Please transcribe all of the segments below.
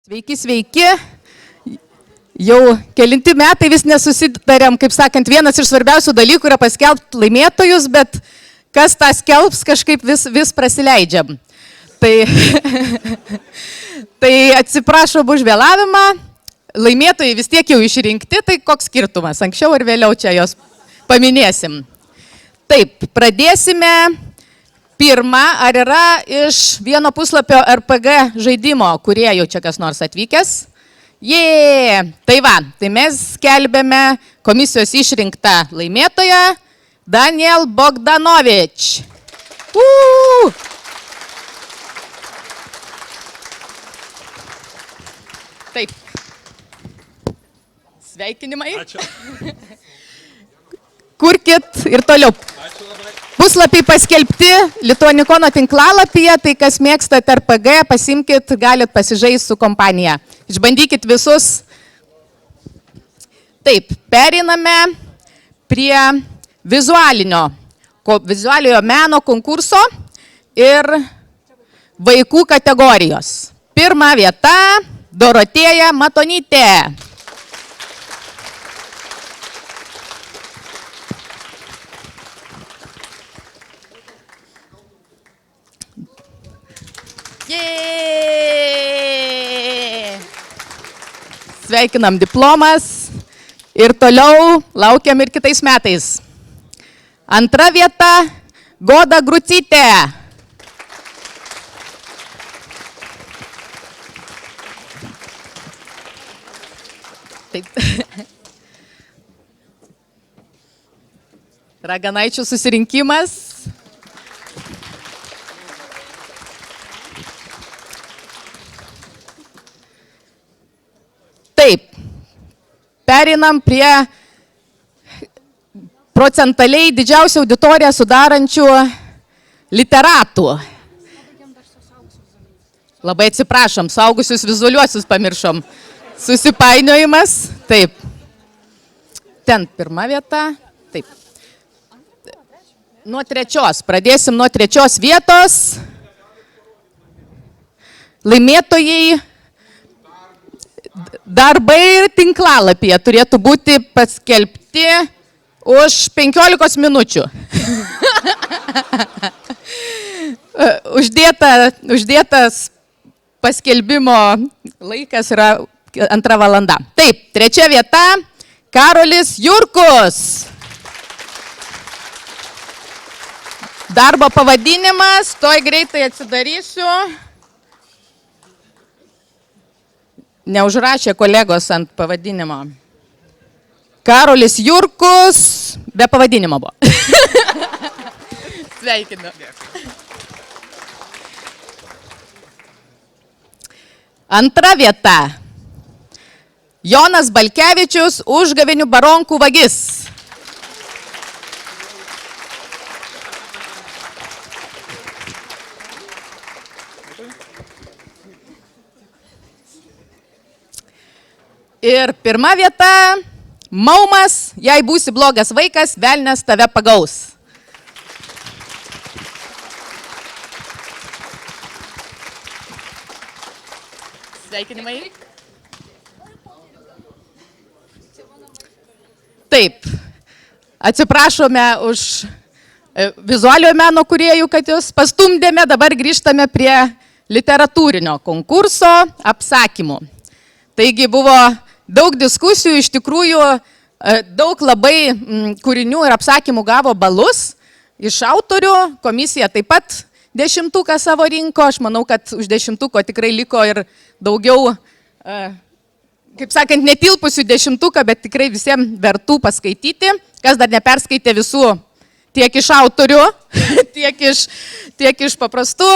Sveiki, sveiki. Jau kelinti metai vis nesusitarėm, kaip sakant, vienas iš svarbiausių dalykų yra paskelbti laimėtojus, bet kas tą skelbs, kažkaip vis prasileidžiam. Tai atsiprašau už vėlavimą, laimėtojai vis tiek jau išrinkti, tai koks skirtumas, anksčiau ar vėliau čia jos paminėsim. Taip, pradėsime. Pirma, ar yra iš vieno puslapio RPG žaidimo, kurie jau čia kas nors atvykęs? Tai va, tai mes skelbėme komisijos išrinktą laimėtoją Daniel Bogdanovič. Taip. Sveikinimai. Ačiū. Kurkit ir toliau. Ačiū labai. Puslapiai paskelbti Lituanikono tinklalapyje, tai kas mėgstat RPG, pasimkit, galit pasižaisti su kompanija. Išbandykit visus. Taip, periname prie vizualiojo meno konkurso ir vaikų kategorijos. Pirma vieta – Dorotėja Matonytė. Sveikinam, diplomas ir toliau laukiam ir kitais metais. Antra vieta – Goda Grucytė. Taip. Raganaičių susirinkimas. Taip, perinam prie procentaliai didžiausią auditoriją sudarančių literatų. Labai atsiprašom, suaugusius vizualiuosius pamiršom. Susipainiojimas, taip. Ten pirma vieta, taip. Nuo trečios, pradėsim nuo trečios vietos. Laimėtojai darbai tinklalapyje turėtų būti paskelbti už 15 minučių. Uždėtas paskelbimo laikas yra 2 valanda. Taip, trečia vieta – Karolis Jurkus. Darbo pavadinimas, toj greitai atsidarysiu. Neužrašė kolegos ant pavadinimo. Karolis Jurkus, be pavadinimo buvo. Sveikinu. Antra vieta. Jonas Balkevičius, Užgavėnių baronkų vagis. Ir pirma vieta – Maumas, jei būsi blogas vaikas, velnias tave pagaus. Sveikinimai. Taip, atsiprašome už vizualiojo meno kūrėjų, kad jūs pastumdėme, dabar grįžtame prie literatūrinio konkurso apsakymų. Taigi buvo daug diskusijų, iš tikrųjų daug labai kūrinių ir apsakymų gavo balus iš autorių, komisija taip pat 10 savo rinko, aš manau, kad už 10 tikrai liko ir daugiau, kaip sakant, netilpusių 10, bet tikrai visiems vertų paskaityti, kas dar neperskaitė visų tiek iš autorių, tiek iš paprastų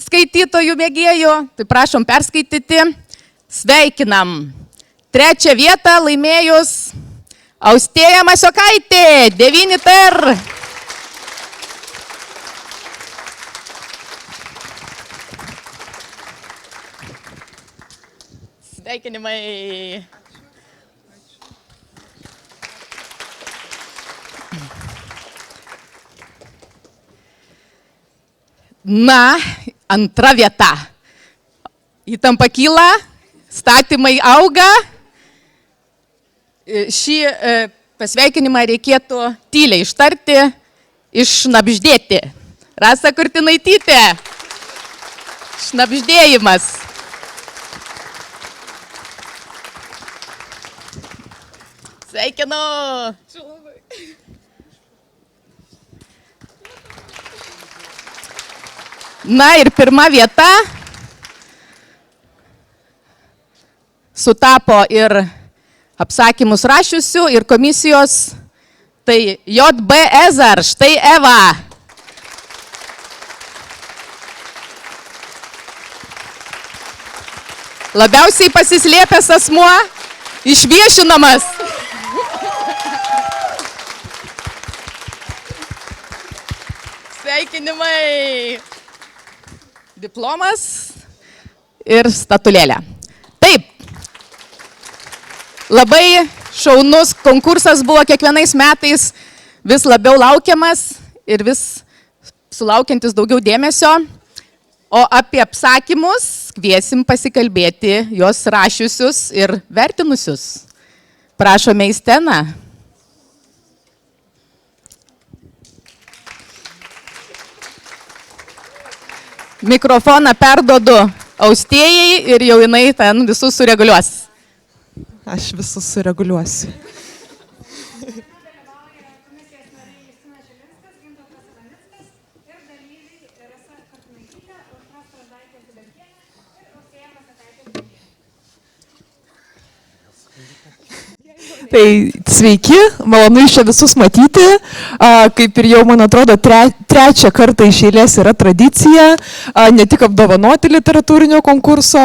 skaitytojų mėgėjų, tai prašom perskaityti, sveikinam. Trečią vietą laimėjus Austėja Masiokaitė, 9 TR. Sveikinimai. Na, antra vieta. Įtampa kyla, statymai auga. Šį pasveikinimą reikėtų tyliai ištarti, išnabždėti. Rasa Kurtinaitytė. Šnabždėjimas. Sveikinu. Na ir pirma vieta sutapo ir apsakymus rašiusių, ir komisijos, tai JB Ezar, štai Eva. Labiausiai pasislėpęs asmuo, išviešinamas. Sveikinimai. Diplomas ir statulėlė. Taip. Labai šaunus konkursas buvo kiekvienais metais vis labiau laukiamas ir vis sulaukiantis daugiau dėmesio. O apie apsakymus kviesim pasikalbėti jos rašiusius ir vertinusius. Prašome į sceną. Mikrofoną perduodu Austėjai ir jau jinai ten visus sureguliuos. Aš visus sureguliuosiu. Tai sveiki, malonu iš čia visus matyti. Kaip ir jau, man atrodo, trečią kartą iš eilės yra tradicija ne tik apdovanoti literatūrinio konkurso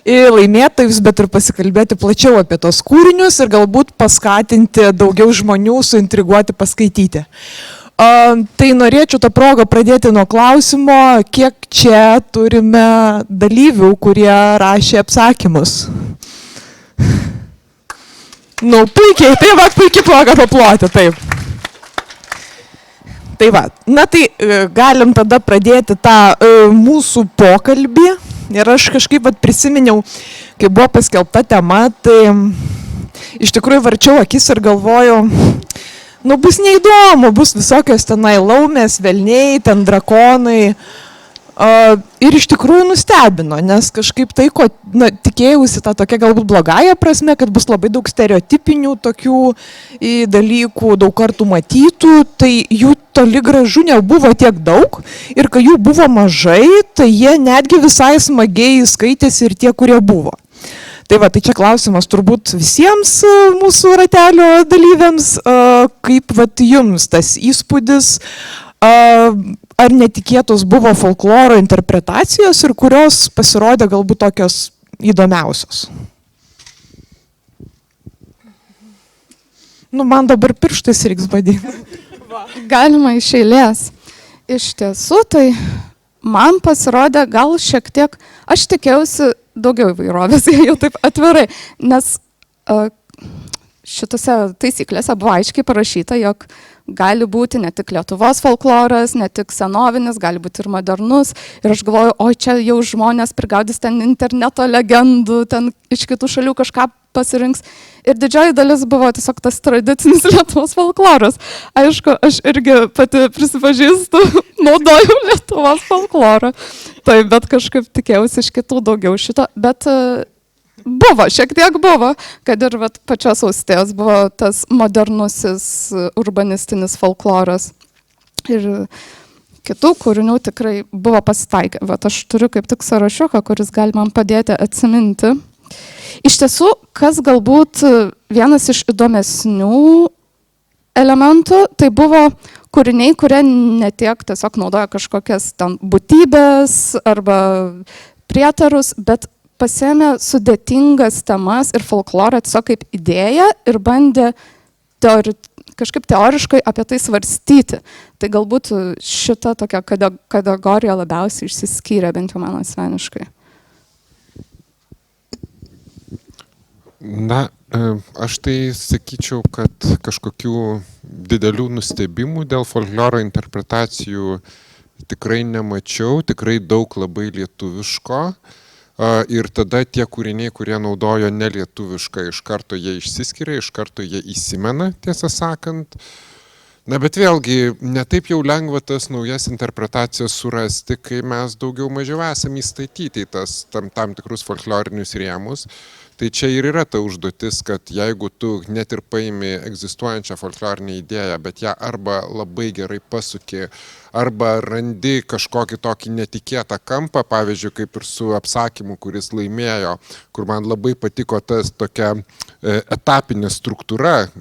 laimėtojus, bet ir pasikalbėti plačiau apie tos kūrinius ir galbūt paskatinti daugiau žmonių suintriguoti paskaityti. Tai norėčiau tą progą pradėti nuo klausimo, kiek čia turime dalyvių, kurie rašė apsakymus. Nu, puikiai, tai va, puikiai proga paploti, taip. Tai va, na tai galim tada pradėti tą mūsų pokalbį. Ir aš kažkaip prisiminiau, kai buvo paskelbta tema, tai iš tikrųjų varčiau akis ir galvojau, nu bus neįdomu, bus visokios tenai laumės, velniai, ten drakonai. Ir iš tikrųjų nustebino, nes kažkaip tai, ko tikėjausi tą tokia galbūt blogąją prasme, kad bus labai daug stereotipinių tokių dalykų, daug kartų matytų, tai jų toli gražu nebuvo tiek daug ir kai jų buvo mažai, tai jie netgi visai smagiai skaitėsi ir tie, kurie buvo. Tai va, tai čia klausimas turbūt visiems mūsų ratelio dalyviams, kaip vat jums tas įspūdis, ar netikėtos buvo folkloro interpretacijos ir kurios pasirodė galbūt tokios įdomiausios? Nu, man dabar pirštais reiks badyti. Galima iš eilės. Iš tiesų, tai man pasirodė gal šiek tiek, aš tikėjausi daugiau įvairovės, jau taip atvirai, nes šitose taisyklėse buvo aiškiai parašyta, jog gali būti ne tik Lietuvos folkloras, ne tik senovinis, gali būti ir modernus. Ir aš galvoju, oi, čia jau žmonės prigaudys ten interneto legendų, ten iš kitų šalių kažką pasirinks. Ir didžioji dalis buvo tiesiog tas tradicinis Lietuvos folkloras. Aišku, aš irgi pati prisipažįstu, naudoju Lietuvos folklorą. Taip, bet kažkaip tikėjausi iš kitų daugiau šito, bet buvo, šiek tiek buvo, kad ir vat, pačios Austėjos buvo tas modernusis urbanistinis folkloras. Ir kitų kūrinių tikrai buvo pasitaikę. Vat aš turiu kaip tik sąrašiuką, kuris gali man padėti atsiminti. Iš tiesų, kas galbūt vienas iš įdomesnių elementų, tai buvo kūriniai, kurie ne tiek tiesiog naudoja kažkokias ten būtybės arba prietarus, bet pasėmė sudėtingas temas ir folklorą tiesiog kaip idėją ir bandė kažkaip teoriškai apie tai svarstyti. Tai galbūt šita tokia kategorija labiausiai išsiskyrė, bent jau man asmeniškai. Na, aš tai sakyčiau, kad kažkokių didelių nustebimų dėl folkloro interpretacijų tikrai nemačiau, tikrai daug labai lietuviško. Ir tada tie kūriniai, kurie naudojo nelietuvišką, iš karto jie išsiskiria, iš karto jie įsimena, tiesą sakant. Na, bet vėlgi, netaip jau lengva tas naujas interpretacijas surasti, kai mes daugiau mažiau esame įstatyti į tam tikrus folklorinius rėmus. Tai čia ir yra ta užduotis, kad jeigu tu net ir paimi egzistuojančią folklorinę idėją, bet ją arba labai gerai pasuki, arba randi kažkokį tokį netikėtą kampą, pavyzdžiui, kaip ir su apsakymu, kuris laimėjo, kur man labai patiko tas tokia etapinė struktūra.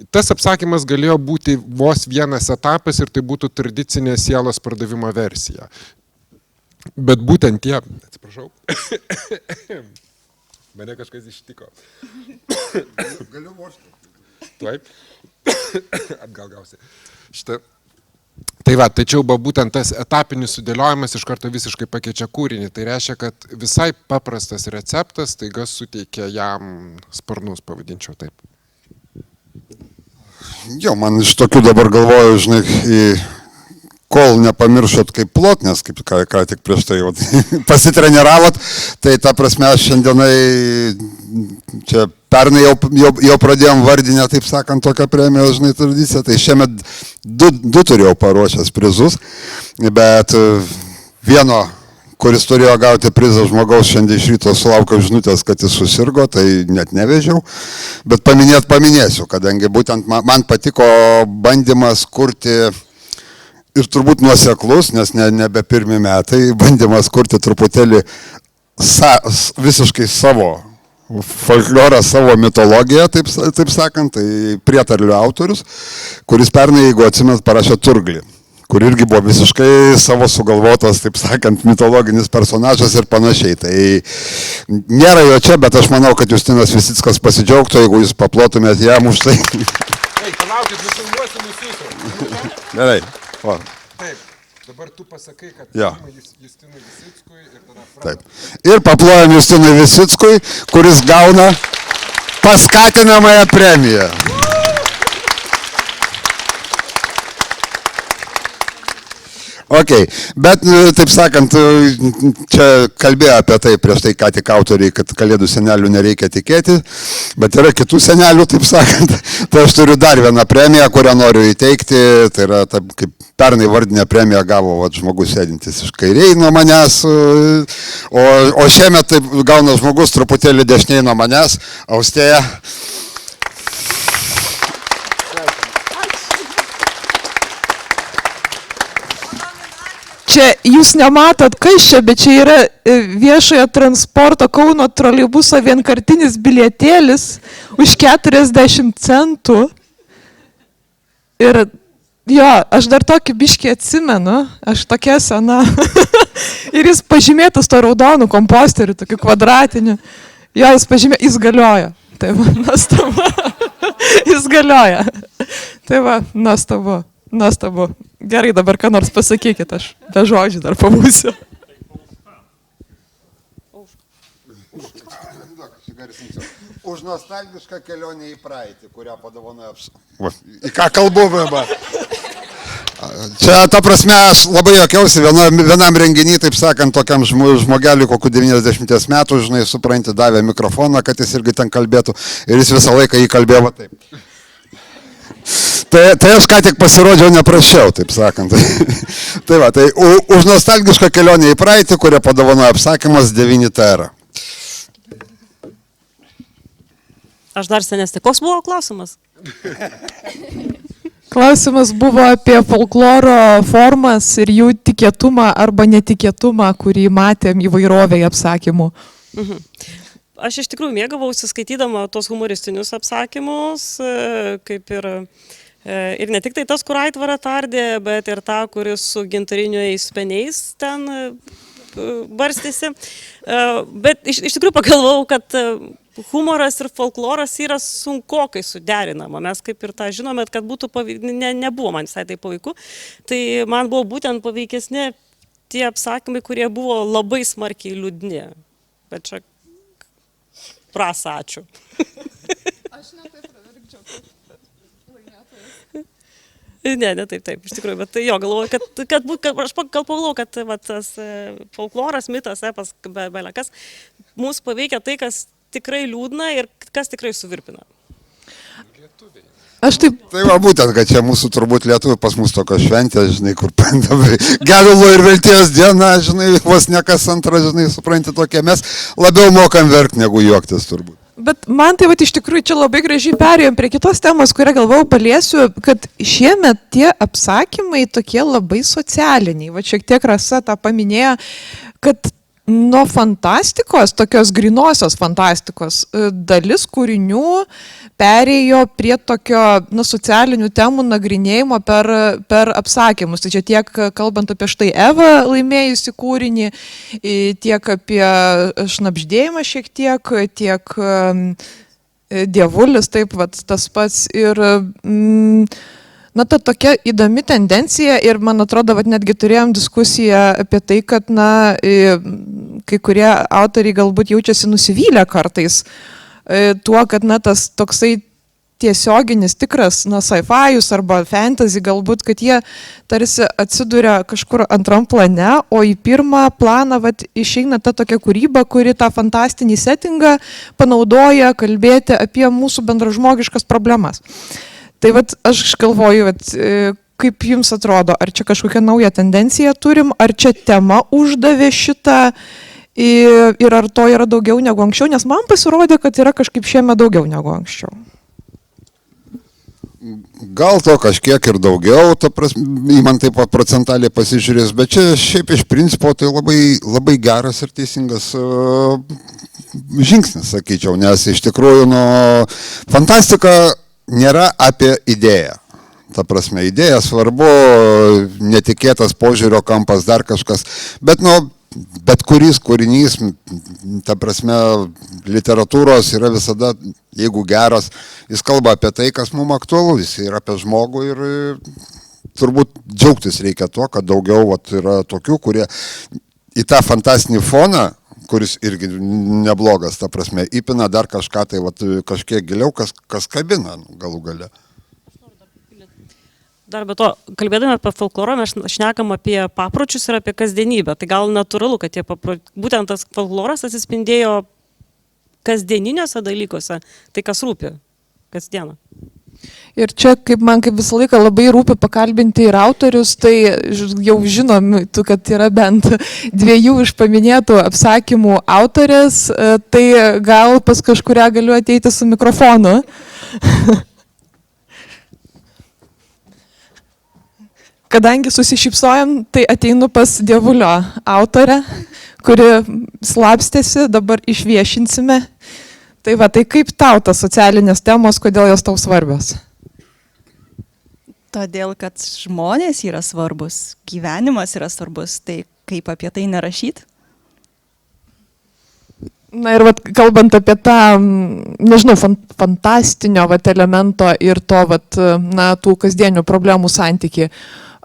Tas apsakymas galėjo būti vos vienas etapas ir tai būtų tradicinė sielos pardavimo versija. Bet būtent tie, atsiprašau, mane kažkas ištiko. Galiu vožti. Taip. Atgal gausi. Tai va, tačiau būtent tas etapinis sudėliojimas iš karto visiškai pakeičia kūrinį. Tai reiškia, kad visai paprastas receptas taiga suteikia jam sparnus, pavadinčiau taip. Jo, man iš tokių dabar galvoju, žinai, kol nepamiršot kaip plot, nes kaip ką tik prieš tai pasitreniravot, tai ta prasme aš šiandienai čia pernai jau pradėjom vardinę, taip sakant, tokią premijos, žinai, tradiciją, tai šiemet du turėjau paruošęs prizus, bet vieno, kuris turėjo gauti prizą žmogaus, šiandien iš ryto sulaukiau žinutės, kad jis susirgo, tai net nevežiau, bet paminėsiu, kadangi būtent man patiko bandymas kurti ir turbūt nuoseklus, nes nebe pirmi metai, bandymas kurti truputėlį visiškai savo folklorą, savo mitologiją, taip sakant, tai Prietarlių autorius, kuris pernai, jeigu atsimint, parašė Turglį, kur irgi buvo visiškai savo sugalvotas, taip sakant, mitologinis personažas ir panašiai. Tai nėra jo čia, bet aš manau, kad Justinas Visickas pasidžiaugtų, jeigu jūs paplotumėt jam už tai. Ei, palaukit, nufilmuosim jūsų. Gerai. O. Taip, dabar tu pasakai, kad Justinui Visickui ir tada pradedam. Taip. Ir paplojam Justinui Visickui, kuris gauna paskatinamąją premiją. Ok, bet taip sakant, čia kalbėjo apie tai prieš tai ką tik autoriai, kad kalėdų senelių nereikia tikėti, bet yra kitų senelių, taip sakant, tai aš turiu dar vieną premiją, kurią noriu įteikti, tai yra taip, kaip pernai vardinę premiją gavo žmogus sėdintis iš kairiai nuo manęs, o šiemet taip gauna žmogus truputėlį dešiniai nuo manęs, Austėja. Čia jūs nematot, kas čia, bet čia yra viešojo transporto Kauno troleibuso vienkartinis bilietėlis už 40 centų. Ir jo, aš dar tokį biškį atsimenu, aš tokia sena. Ir jis pažymėtas to raudonų komposterių, tokiu kvadratiniu. Jo, jis galioja. Tai va, nuostabu. Jis galioja. Tai va, nuostabu. Nuostabu. Gerai, dabar ką nors pasakykit, aš be žodžių dar pabūsiu. Už nostalgišką kelionę į praeitį, kurią padovanojo Į ką kalbu, beba? Čia, ta prasme, aš labai jokiausi vienam renginį, taip sakant, tokiam žmogeliui, kokiu 90 metų, žinai, supranti, davė mikrofoną, kad jis irgi ten kalbėtų ir jis visą laiką jį kalbėjo taip. Tai aš ką tik pasirodžiau neprašiau, taip sakant. Tai va, tai už nostalgišką kelionę į praeitį, kurią padovanojo apsakymas 9 TR. Aš dar senesnė. Koks buvo klausimas? Klausimas buvo apie folkloro formas ir jų tikėtumą arba netikėtumą, kurį matėm įvairovėje apsakymų. Aš iš tikrųjų mėgavausi skaitydama tos humoristinius apsakymus, kaip ir ne tik tai tas, kur Aitvarą tardė, bet ir tą, kuris su gintariniais peniais ten barstėsi. Bet iš tikrųjų pagalvojau, kad humoras ir folkloras yra sunkokai suderinama. Mes kaip ir tą žinome, kad nebuvo man visai tai paveiku. Tai man buvo būtent paveikesni tie apsakymai, kurie buvo labai smarkiai liūdni. Bet čia prasačiu. Aš netaip pravirkčiau kaip laimėtojas. Ne, taip, iš tikrųjų, bet jo, galvoju, kad aš pagalvojau, kad va, tas folkloras, mitas, epas, belekas, mūsų paveikia tai, kas tikrai liūdna ir kas tikrai suvirpina. Aš taip, Tai va būtent, kad čia mūsų turbūt lietuvių pas mus tokios šventės, žinai, kur gedulo ir vilties diena, žinai, vos ne kas antrą, žinai, supranti tokie, mes labiau mokam verkti negu juoktis turbūt. bet man tai vat, iš tikrųjų čia labai gražiai perėjom prie kitos temos, kurią galvojau paliesiu, kad šiemet tie apsakymai tokie labai socialiniai. Va šiek tiek Rasa tą paminėjo, kad nuo fantastikos, tokios grinosios fantastikos, dalis kūrinių perėjo prie tokio socialinių temų nagrinėjimo per apsakymus. Tai čia tiek kalbant apie štai Evą laimėjusi kūrinį, tiek apie šnabždėjimą šiek tiek Dievulis, taip vat tas pats. Ir ta tokia įdomi tendencija ir man atrodo, vat netgi turėjom diskusiją apie tai, kad kai kurie autoriai galbūt jaučiasi nusivylę kartais tuo, kad tas toksai tiesioginis tikras, sci-fi'us arba fantasy galbūt, kad jie tarsi atsiduria kažkur antram plane, o į pirmą planą išeina ta tokia kūryba, kuri tą fantastinį settingą panaudoja kalbėti apie mūsų bendražmogiškas problemas. Tai aš galvoju, kaip jums atrodo, ar čia kažkokią naują tendenciją turim, ar čia tema uždavė šitą ir ar to yra daugiau negu anksčiau, nes man pasirodė, kad yra kažkaip šiemet daugiau negu anksčiau. Gal to kažkiek ir daugiau, man taip pat procentaliai pasižiūrės, bet čia šiaip iš principo tai labai, labai geras ir teisingas žingsnis, sakyčiau, nes iš tikrųjų fantastika nėra apie idėją. Ta prasme, idėja svarbu, netikėtas požiūrio kampas, dar kažkas, bet kuris kūrinys, ta prasme, literatūros yra visada, jeigu geras, jis kalba apie tai, kas mums aktualu, jis yra apie žmogų ir turbūt džiaugtis reikia tuo, kad daugiau yra tokių, kurie į tą fantastinį foną, kuris irgi neblogas, ta prasme, įpina dar kažką, tai kažkiek giliau, kas kabina galų gale. Dar be to, kalbėdami apie folklorą, mes šnekam apie papročius ir apie kasdienybę. Tai gal natūralu, kad būtent tas folkloras atsispindėjo kasdieniniuose dalykuose, tai kas rūpi kasdieną. Ir čia, kaip visą laiką labai rūpi pakalbinti ir autorius, tai jau žinom, kad yra bent 2 iš paminėtų apsakymų autorės, tai gal pas kažkurią galiu ateiti su mikrofonu. Kadangi susišypsojom, tai ateinu pas Dievulio autorę, kuri slapstėsi, dabar išviešinsime. Tai kaip tau tas socialinės temos, kodėl jos tau svarbios? Todėl, kad žmonės yra svarbus, gyvenimas yra svarbus, tai kaip apie tai nerašyti? Na ir kalbant apie tą, nežinau, fantastinio elemento ir to, tų kasdienių problemų santykį.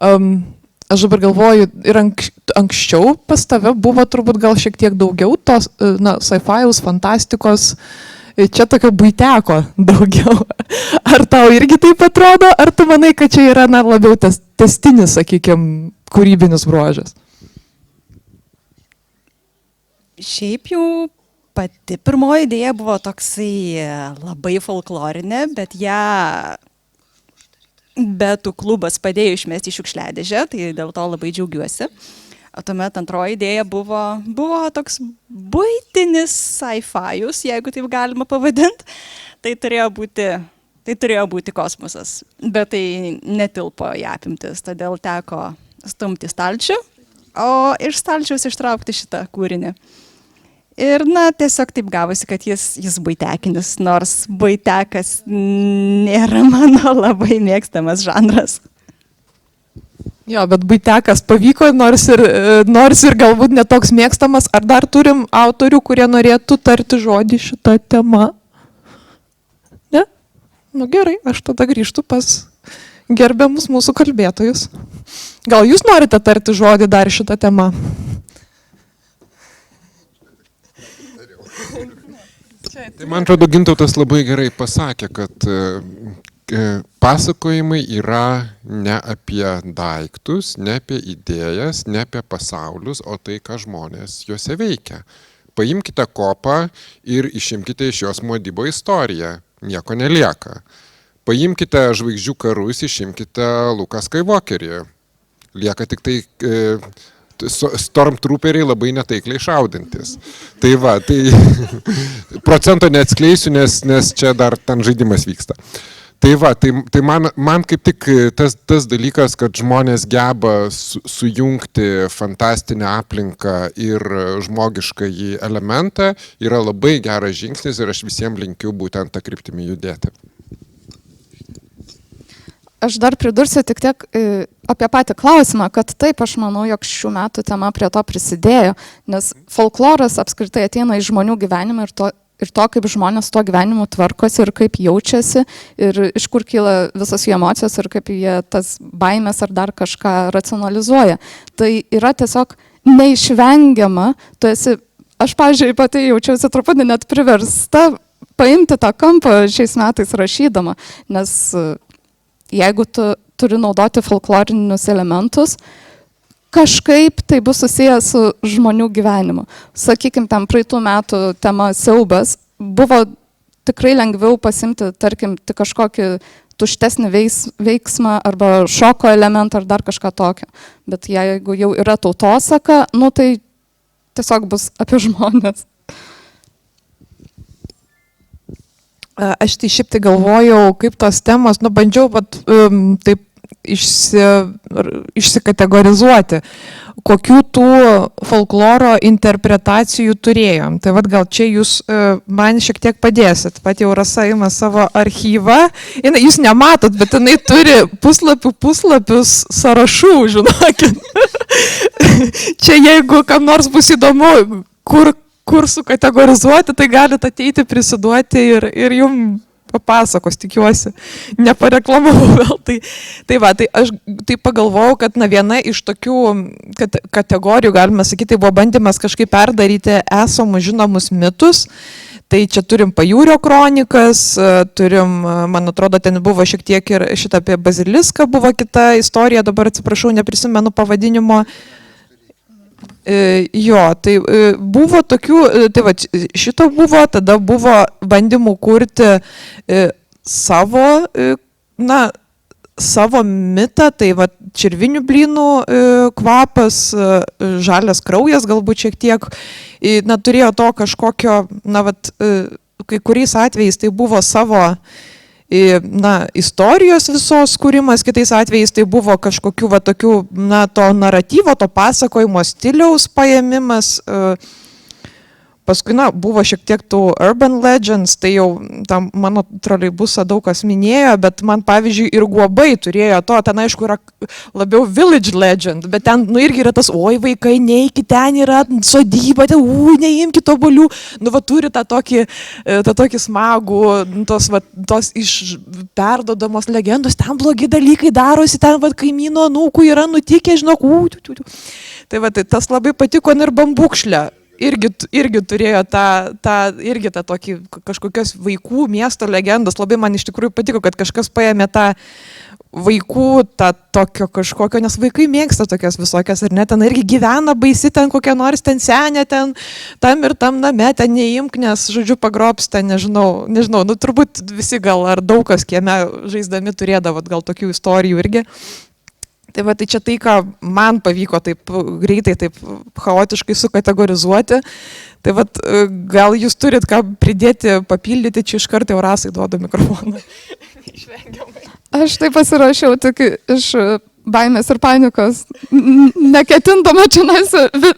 Aš dabar galvoju, ir anksčiau pas tave buvo turbūt gal šiek tiek daugiau tos sci-fi'us, fantastikos, čia tokio buiteko daugiau. Ar tau irgi taip atrodo, ar tu manai, kad čia yra labiau tęstinis, sakykime, kūrybinis bruožas? Šiaip jau pati pirmoji idėja buvo toksai labai folklorinė, bet ją Betų klubas padėjo išmesti į šiukšliadėžę, tai dėl to labai džiaugiuosi. O tuomet antroji idėja buvo toks buitinis sci-fi'us, jeigu taip galima pavadinti. Tai turėjo būti kosmosas, bet tai netilpo į apimtis, todėl teko stumti stalčių, o iš stalčiaus ištraukti šitą kūrinį. Ir tiesiog taip gavosi, kad jis buitekinis, nors buitekas nėra mano labai mėgstamas žanras. Jo, bet buitekas pavyko, nors ir galbūt netoks mėgstamas. Ar dar turim autorių, kurie norėtų tarti žodį šitą temą? Ne? Gerai, aš tada grįžtu pas gerbiamus mūsų kalbėtojus. Gal jūs norite tarti žodį dar šitą temą? Tai man atrodo, Gintautas labai gerai pasakė, kad pasakojimai yra ne apie daiktus, ne apie idėjas, ne apie pasaulius, o tai, ką žmonės juose veikia. Paimkite kopą ir išimkite iš jos Muadibo istoriją. Nieko nelieka. Paimkite žvaigždžių karus, išimkite Luką Skywalkerį. Lieka tik tai Stormtrooperiai labai netaikliai šaudantis. Tai va, tai procento neatskleisiu, nes čia dar ten žaidimas vyksta. Tai va, tai man kaip tik tas dalykas, kad žmonės geba sujungti fantastinę aplinką ir žmogiškąjį elementą, yra labai geras žingsnis ir aš visiems linkiu būtent tą kryptimį judėti. Aš dar pridursiu tik tiek apie patį klausimą, kad taip, aš manau, jog šių metų tema prie to prisidėjo, nes folkloras apskritai ateina iš žmonių gyvenimą ir to, kaip žmonės tuo gyvenimu tvarkosi ir kaip jaučiasi ir iš kur kyla visas jų emocijos ir kaip jie tas baimės ar dar kažką racionalizuoja. Tai yra tiesiog neišvengiama, aš, pavyzdžiui, pati jaučiausi truputį net priversta paimti tą kampą šiais metais rašydama, nes jeigu tu turi naudoti folklorinius elementus, kažkaip tai bus susijęs su žmonių gyvenimu. Sakykime, tam praeitų metų tema siaubas, buvo tikrai lengviau pasimti, tarkim, tik kažkokį tuštesnį veiksmą arba šoko elementą ar dar kažką tokio. Bet jeigu jau yra tautosaka, tai tiesiog bus apie žmonės. Aš tai šiaip tai galvojau, kaip tos temos, bandžiau taip išsikategorizuoti, kokių tų folkloro interpretacijų turėjom. Tai gal čia jūs man šiek tiek padėsit. Pat jau Rasa ima savo archyvą. Jūs nematot, bet jinai turi puslapius sąrašų, žinokit. Čia jeigu kam nors bus įdomu, kur sukategorizuoti, tai galite ateiti, prisiduoti ir jums papasakos, tikiuosi, nepareklamavau vėl. Tai aš tai pagalvojau, kad viena iš tokių kategorijų, galime sakyti, tai buvo bandymas kažkaip perdaryti esamus žinomus mitus. Tai čia turim Pajūrio kronikas, turim, man atrodo, ten buvo šiek tiek ir šitą apie Baziliską, buvo kita istorija, dabar atsiprašau, neprisimenu pavadinimo. Jo, tai buvo tokių, šito buvo, tada buvo bandymų kurti savo mitą, tai čirvinių blynų kvapas, žalias kraujas galbūt šiek tiek, turėjo to kažkokio, kai kuriais atvejais tai buvo savo istorijos visos kūrimas, kitais atvejais tai buvo kažkokių tokių, to naratyvo, to pasakojimo stiliaus paėmimas. Paskui, buvo šiek tiek tų urban legends, tai jau tam mano troleibusą daug kas minėjo, bet man, pavyzdžiui, ir Guobai turėjo to, ten aišku yra labiau village legend, bet ten, irgi yra tas, oi vaikai, neikit, ten yra sodyba, ten, neimkit obuolių, turi tą tokį smagų, tos iš perdodamos legendos, ten blogi dalykai darosi, ten, kaimyno anūkų yra nutikę, žinok, Tai tas labai patiko ir Bambukšlė. Irgi turėjo tą tokį kažkokios vaikų miesto legendos. Labai man iš tikrųjų patiko, kad kažkas paėmė tą vaikų, tą tokio kažkokio, nes vaikai mėgsta tokias visokias, ar ne, ten irgi gyvena baisi, ten kokia nors ten senė, ten tam ir tam name, ten neimk, nes, žodžiu, pagrobs ten, nežinau, turbūt visi gal ar daug kas kieme žaisdami turėdavot gal tokių istorijų irgi. Tai čia tai, ką man pavyko taip greitai, taip chaotiškai sukategorizuoti. Tai gal jūs turit ką pridėti, papildyti, čia iš karto jau Rasai duodu mikrofoną. Aš tai pasirašiau tik iš baimės ir panikos, neketindama čia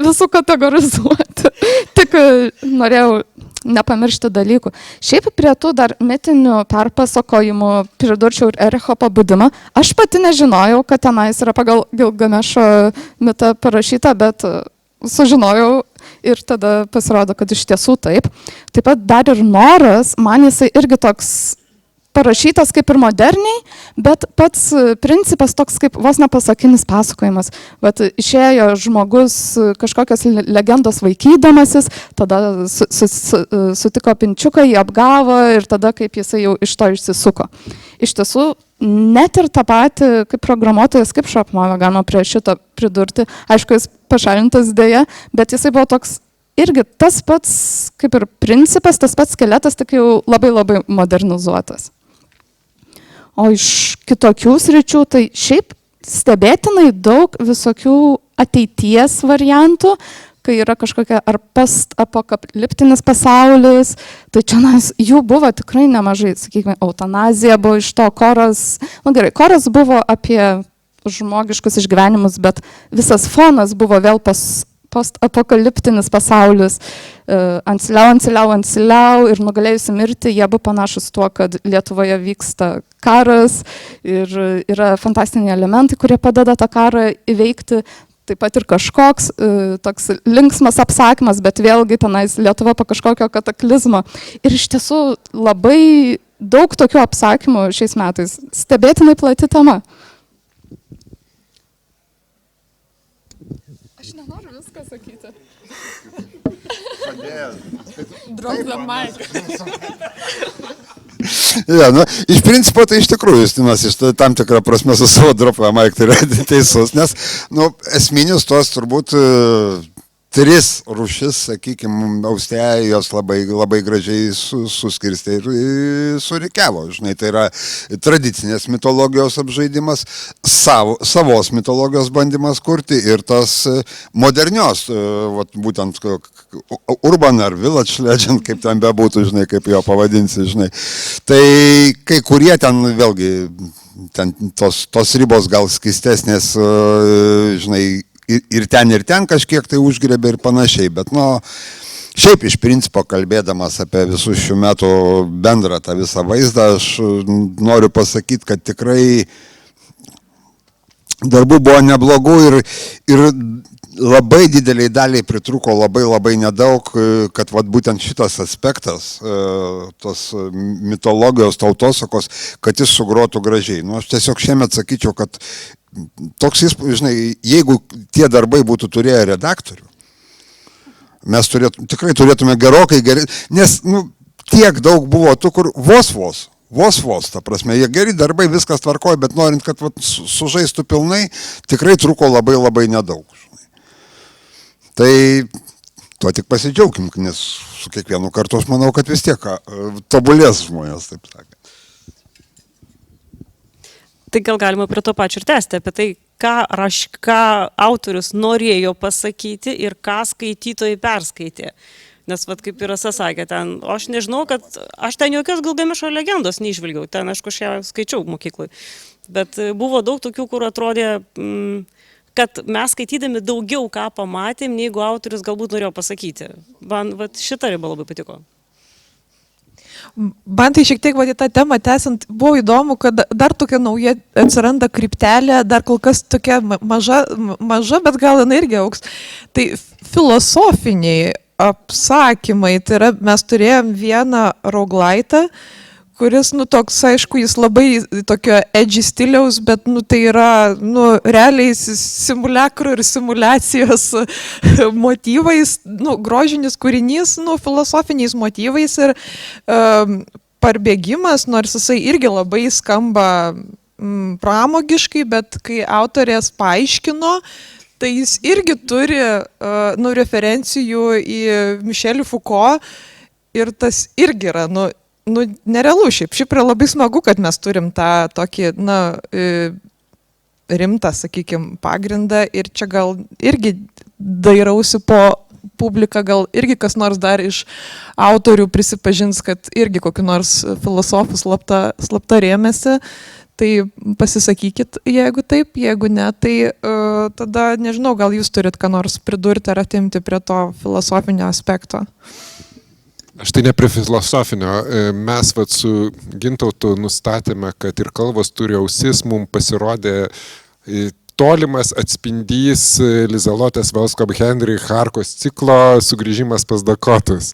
visų kategorizuoti. Tik norėjau nepamiršti dalykų. Šiaip prie tų dar mitinių perpasakojimų pridurčiau ir Ericho pabudimą. Aš pati nežinojau, kad tenais yra pagal Gilgamešo mitą parašyta, bet sužinojau ir tada pasirodo, kad iš tiesų taip. Taip pat dar ir Noras, man jisai irgi toks parašytas kaip ir moderniai, bet pats principas toks kaip vos nepasakinis pasakojimas. Išėjo žmogus kažkokios legendos vaikydamasis, tada sutiko pinčiuką, jį apgavo ir tada kaip jisai jau iš to išsisuko. iš tiesų net ir tą patį, kaip programuotojas, kaip Shopmovė galima prie šito pridurti. Aišku, jis pašalintas dėja, bet jisai buvo toks irgi tas pats, kaip ir principas, tas pats skeletas, tik jau labai labai modernizuotas. O iš kitokių sričių, tai šiaip stebėtinai daug visokių ateities variantų, kai yra kažkokia ar postapokaliptinis pasaulis, tai čia jų buvo tikrai nemažai, sakykime, eutanazija buvo iš to, koras, gerai, koras buvo apie žmogiškus išgyvenimus, bet visas fonas buvo vėl postapokaliptinis pasaulis, anciliau ir nugalėjusi mirtį, jie buvo panašus tuo, kad Lietuvoje vyksta karas ir yra fantastiniai elementai, kurie padeda tą karą įveikti. Taip pat ir kažkoks toks linksmas apsakymas, bet vėlgi tenais Lietuva po kažkokio kataklizmo. Ir iš tiesų labai daug tokių apsakymų šiais metais. Stebėtinai plati tema. Aš nenoriu viską sakyti. Drop the mic. Ja, nu, iš principo tai iš tikrųjų Justinas iš tam tikrą prasme su savo drop the mic tai yra teisus, nes nu, esminis tos turbūt tris rūšis, sakykime, Austėja jos labai gražiai suskirstė ir surikiavo. Žinai, tai yra tradicinės mitologijos apžaidimas, savos mitologijos bandymas kurti ir tas modernios, būtent urban ar village legend, kaip ten bebūtų, žinai, kaip jo pavadinsi, žinai. Tai kai kurie ten vėlgi, ten tos ribos gal skistesnės, žinai, ir ten kažkiek tai užgrebė ir panašiai, bet šiaip iš principo kalbėdamas apie visus šių metų bendrą tą visą vaizdą, aš noriu pasakyti, kad tikrai darbų buvo neblogų ir labai dideliai daliai pritruko labai nedaug, kad būtent šitas aspektas, tos mitologijos, tautosakos, kad jis sugrotų gražiai. Aš tiesiog šiemet sakyčiau, kad toks įspūdis, žinai, jeigu tie darbai būtų turėję redaktorių, mes tikrai turėtume gerokai geriau, nes tiek daug buvo tų, kur vos, ta prasme, jie geri darbai, viskas tvarkoja, bet norint, kad sužaistų pilnai, tikrai truko labai nedaug. Žinai. Tai tuo tik pasidžiaugim, nes su kiekvienu kartu aš manau, kad vis tiek tobulės žmonės, taip sakant. Tai gal galima prie to pačio ir tęsti apie tai, ką autorius norėjo pasakyti ir ką skaitytojai perskaitė. Nes, kaip ir Rasa sakė, ten, aš nežinau, kad aš ten jokios Gilgamešo legendos neižvilgiau, ten, aišku, aš ją skaičiau mokyklai. Bet buvo daug tokių, kur atrodė, kad mes skaitydami daugiau ką pamatėm, negu autorius galbūt norėjo pasakyti. Man šita riba labai patiko. Man tai šiek tiek į tą temą tęsiant, buvo įdomu, kad dar tokia nauja atsiranda kryptelė, dar kol kas tokia maža, bet gal jinai irgi augs. Tai filosofiniai apsakymai, tai yra, mes turėjom vieną roguelite'ą, kuris, toks, aišku, jis labai tokio edgy stiliaus, bet, tai yra, realiai simuliakrų ir simulacijos motyvais, grožinis kūrinys, filosofiniais motyvais ir parbėgimas, nors jisai irgi labai skamba pramogiškai, bet kai autorės paaiškino, tai jis irgi turi, referencijų į Mišelį Foucault ir tas irgi yra, nerealu šiaip yra labai smagu, kad mes turim tą tokį, rimtą, sakykime, pagrindą ir čia gal irgi dairausi po publiką, gal irgi kas nors dar iš autorių prisipažins, kad irgi kokiu nors filosofų slapta rėmėsi, tai pasisakykit, jeigu taip, jeigu ne, tai tada, nežinau, gal jūs turit ką nors pridurti ar atimti prie to filosofinio aspekto. Aš tai ne prie filosofinio. Mes su Gintautu nustatėme, kad ir kalvos turi ausis, mums pasirodė tolimas atspindys Lizelotės Velskop Henry Harkos ciklo Sugrįžimas pas Dakotus.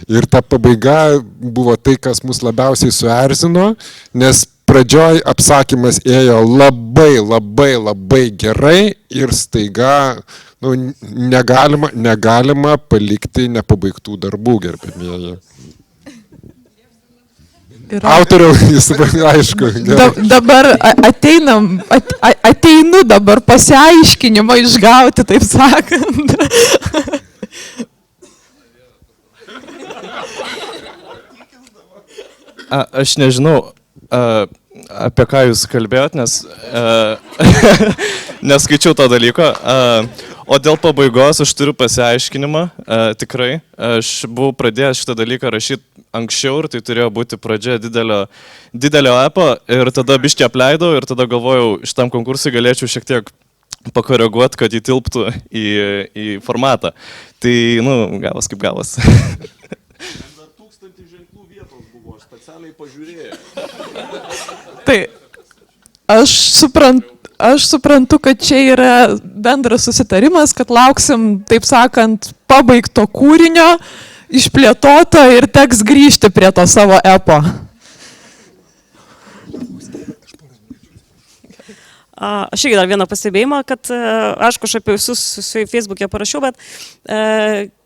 Ir ta pabaiga buvo tai, kas mus labiausiai suerzino, nes pradžioj apsakymas ėjo labai gerai ir staiga negalima palikti nepabaigtų darbų, gerbėmieji. Autoriau, jis aišku. Dabar ateinu dabar pasiaiškinimą išgauti, taip sakant. Aš nežinau, apie ką jūs kalbėjot, nes neskaičiau to dalyko. O dėl pabaigos aš turiu pasiaiškinimą, tikrai. Aš buvau pradėjęs šitą dalyką rašyti anksčiau ir tai turėjo būti pradžia didelio epo ir tada biškį apleidau ir tada galvojau, šitam konkursui galėčiau šiek tiek pakoreguoti, kad įtilptų į formatą. Tai, gavas kaip gavas. Dar 1000 ženklų vietos buvo, aš specialiai pažiūrėjau. Tai aš suprantu, kad čia yra bendras susitarimas, kad lauksim, taip sakant, pabaigto kūrinio, išplėtoto ir teks grįžti prie to savo epo. Aš irgi dar vieną pastebėjimą, kad aišku, aš apie visus Facebook'e parašiau, bet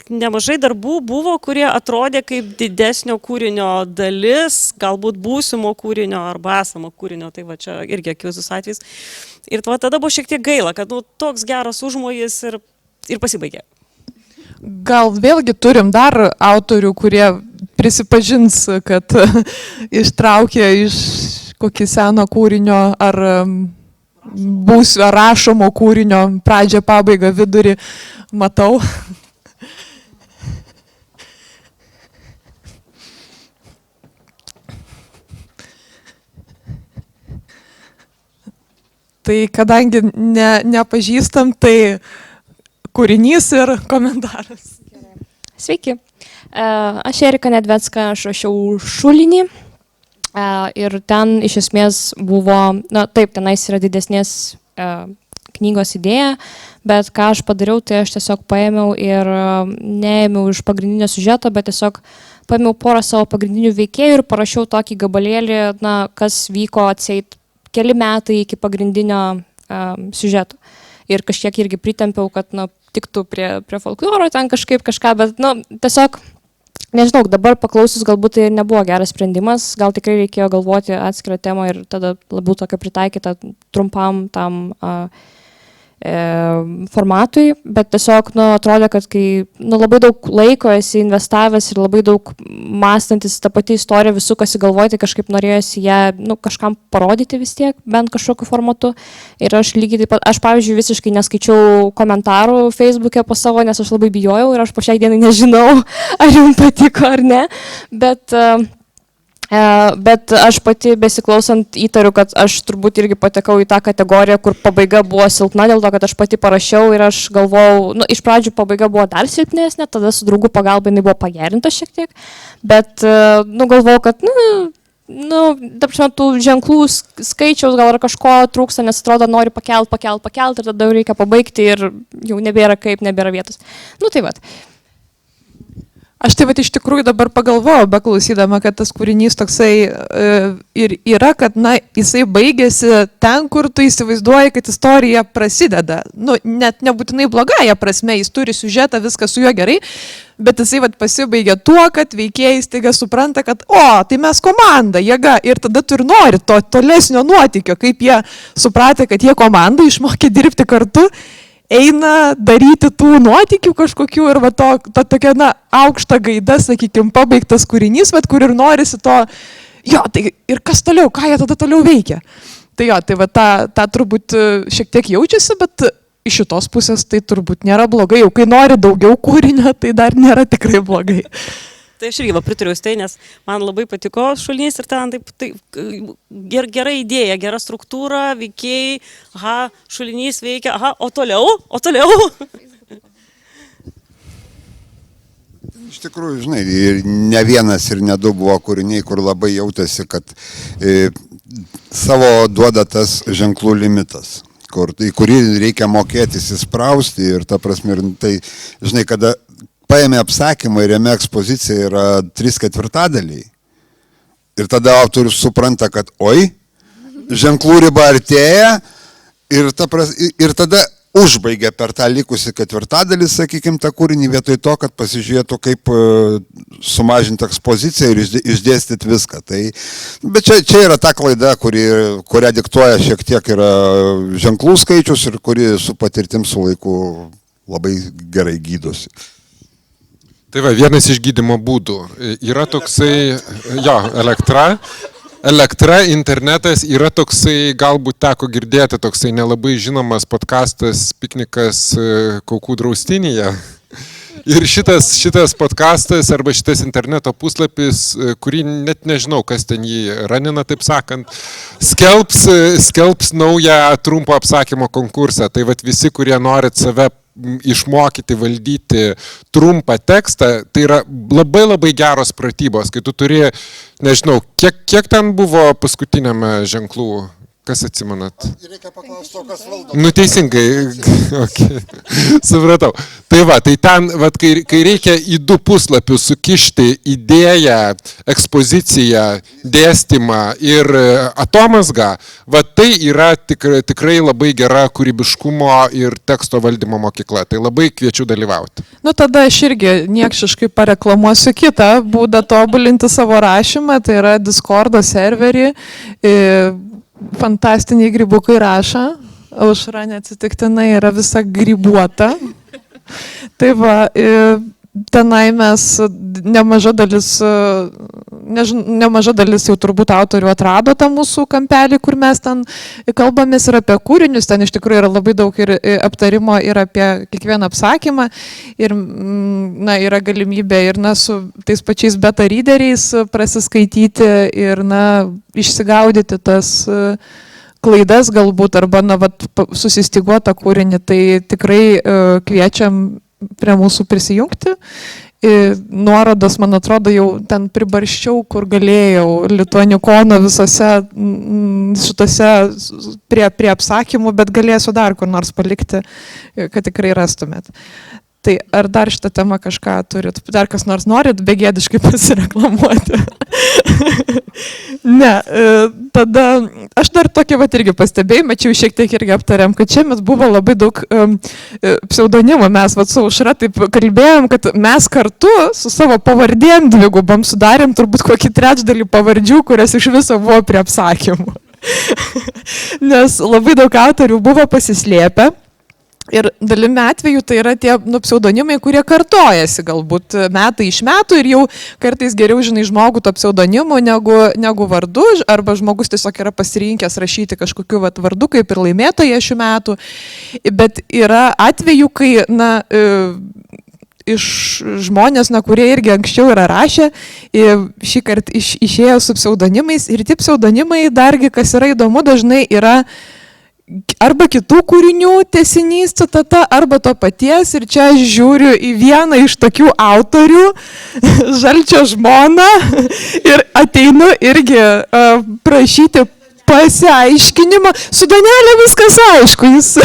nemažai darbų buvo, kurie atrodė kaip didesnio kūrinio dalis, galbūt būsimo kūrinio arba esamo kūrinio, tai va čia irgi akivaizdus atvejis. Ir tada buvo šiek tiek gaila, kad toks geras užmojis ir pasibaigė. Gal vėlgi turim dar autorių, kurie prisipažins, kad ištraukė iš kokį seno kūrinio ar būsio rašomo kūrinio pradžią, pabaigą, vidurį, matau. Tai kadangi nepažįstam, tai kūrinys ir komentaras. Sveiki. Aš Erika Nedvecka, aš rašiau Šulinį ir ten iš esmės buvo, taip, tenais yra didesnės knygos idėja, bet ką aš padariau, tai aš tiesiog paėmiau ir neėmiau iš pagrindinio siužeto, bet tiesiog paėmiau porą savo pagrindinių veikėjų ir parašiau tokį gabalėlį, kas vyko atseit keli metai iki pagrindinio siužeto. Ir kažkiek irgi pritempiau, kad tiktų prie folkloro ten kažką, bet tiesiog, nežinau, dabar paklausius galbūt tai nebuvo geras sprendimas, gal tikrai reikėjo galvoti atskirą temą ir tada labiau tokia pritaikyta trumpam tam formatui, bet tiesiog atrodė, kad kai labai daug laiko esi investavęs ir labai daug mąstantis tą patį istoriją vis sukasi galvoti, tai kažkaip norėjosi ją kažkam parodyti vis tiek, bent kažkokiu formatu. Ir aš lygiai taip pat, aš pavyzdžiui visiškai neskaičiau komentarų Facebook'e po savo, nes aš labai bijojau ir aš po šiai dienai nežinau, ar jums patiko ar ne, bet aš pati besiklausant įtariu, kad aš turbūt irgi patekau į tą kategoriją, kur pabaiga buvo silpna dėl to, kad aš pati parašiau ir aš galvojau, iš pradžių pabaiga buvo dar silpnesnė, tada su draugų pagalba jinai buvo pagerinta šiek tiek, bet galvojau, kad tų ženklų skaičiaus gal ar kažko trūksta, nes atrodo nori pakelt ir tada jau reikia pabaigti ir jau nebėra vietos. Tai vat. Aš taip pat iš tikrųjų dabar pagalvojau, beklausydama, kad tas kūrinys toksai ir yra, kad jisai baigėsi ten, kur tu įsivaizduoji, kad istorija prasideda. Net nebūtinai blogąja prasme, jis turi siužetą, viskas su juo gerai, bet jisai pasibaigė tuo, kad veikėjai staiga supranta, kad tai mes komanda, jėga, ir tada tu ir nori to tolesnio nuotykio, kaip jie supratė, kad jie komanda išmokė dirbti kartu, eina daryti tų nuotykių kažkokių ir tokia, aukšta gaida, sakykime, pabaigtas kūrinys, bet kur ir norisi to, tai ir kas toliau, ką jie tada toliau veikia. Tai ta turbūt šiek tiek jaučiasi, bet iš šitos pusės tai turbūt nėra blogai, jau kai nori daugiau kūrinio, tai dar nėra tikrai blogai. Tai aš irgi pritariu tai, nes man labai patiko Šulinys ir ten gera idėja, gera struktūra, veikėjai, Šulinys veikia, o toliau? Iš tikrųjų, žinai, ne vienas ir ne du buvo kūriniai, kur labai jautėsi, kad savo duoda tas ženklų limitas, į kurį reikia mokėtis įsprausti ir ta prasme, tai, žinai, kada paėmė apsakymą ir jame ekspozicija yra 3/4. Ir tada autorius supranta, kad ženklų riba artėja ir tada užbaigia per tą likusį ketvirtadalį, sakykime, tą kūrinį, vietoj to, kad pasižiūrėtų, kaip sumažinti ekspoziciją ir išdėstyti viską. Tai, bet čia yra ta klaida, kurią diktuoja šiek tiek yra ženklų skaičius ir kuri su patirtim su laiku labai gerai gydosi. Tai va, vienas iš gydymo būdų yra toksai, elektra, internetas, yra toksai, galbūt teko girdėti, toksai nelabai žinomas podcastas Piknikas Kaukų draustinyje. Ir šitas podcastas arba šitas interneto puslapis, kurį net nežinau, kas ten jį ranina, taip sakant, skelbs naują trumpo apsakymo konkursą. Tai vat visi, kurie norit save išmokyti valdyti trumpą tekstą, tai yra labai labai geros pratybos, kai tu turi, nežinau, kiek ten buvo paskutiniame ženklų, kas atsimenat? Reikia paklausti to, kas valdo. Nu teisingai, okay. Supratau. Tai va, tai ten, kai reikia į 2 puslapius sukišti idėją, ekspoziciją, dėstymą ir atomazgą, va tai yra tikrai labai gera kūrybiškumo ir teksto valdymo mokykla. Tai labai kviečiu dalyvauti. Nu tada aš irgi niekšiškai pareklamuosiu kitą būdą tobulinti savo rašymą, tai yra Discordo serverį. Fantastiniai grybukai rašo, Aušra neatsitiktinai yra visa grybuota. Tai va, tenai mes nemaža dalis jau turbūt autorių atrado tą mūsų kampelį, kur mes ten kalbamės ir apie kūrinius, ten iš tikrųjų yra labai daug ir aptarimo ir apie kiekvieną apsakymą ir yra galimybė ir su tais pačiais beta readeriais prasiskaityti ir išsigaudyti tas klaidas galbūt arba susistiguotą kūrinį, tai tikrai kviečiam prie mūsų prisijungti. Nuorodas, man atrodo, jau ten pribarščiau, kur galėjau, Lituanikono visose šitose prie apsakymų, bet galėsiu dar kur nors palikti, kad tikrai rastumėt. Tai ar dar šitą temą kažką turit? Dar kas nors norit begėdiškai pasireklamuoti? Ne, tada aš dar tokį irgi pastebėjau, mačiau šiek tiek irgi aptariam, kad šiemet buvo labai daug pseudonimų. Mes su Aušra taip kalbėjom, kad mes kartu su savo pavardėm dvigubam sudarėm turbūt kokį 3/3 pavardžių, kurias iš viso buvo prie apsakymų. Nes labai daug autorių buvo pasislėpę. Ir dalimi atveju tai yra tie pseudonimai, kurie kartojasi galbūt metai iš metų ir jau kartais geriau žinai žmogų to pseudonimu negu vardu, arba žmogus tiesiog yra pasirinkęs rašyti kažkokiu vardu kaip ir laimėtoje šių metų. Bet yra atvejų, kai iš žmonės, kurie irgi anksčiau yra rašę, šį kartą išėjo su pseudonimais ir tie pseudonimai dargi, kas yra įdomu, dažnai yra arba kitų kūrinių tęsinys citata, arba to paties. Ir čia aš žiūriu į vieną iš tokių autorių, Žalčio žmoną, ir ateinu irgi prašyti pasiaiškinimo. Su Donelė viskas aišku, jis...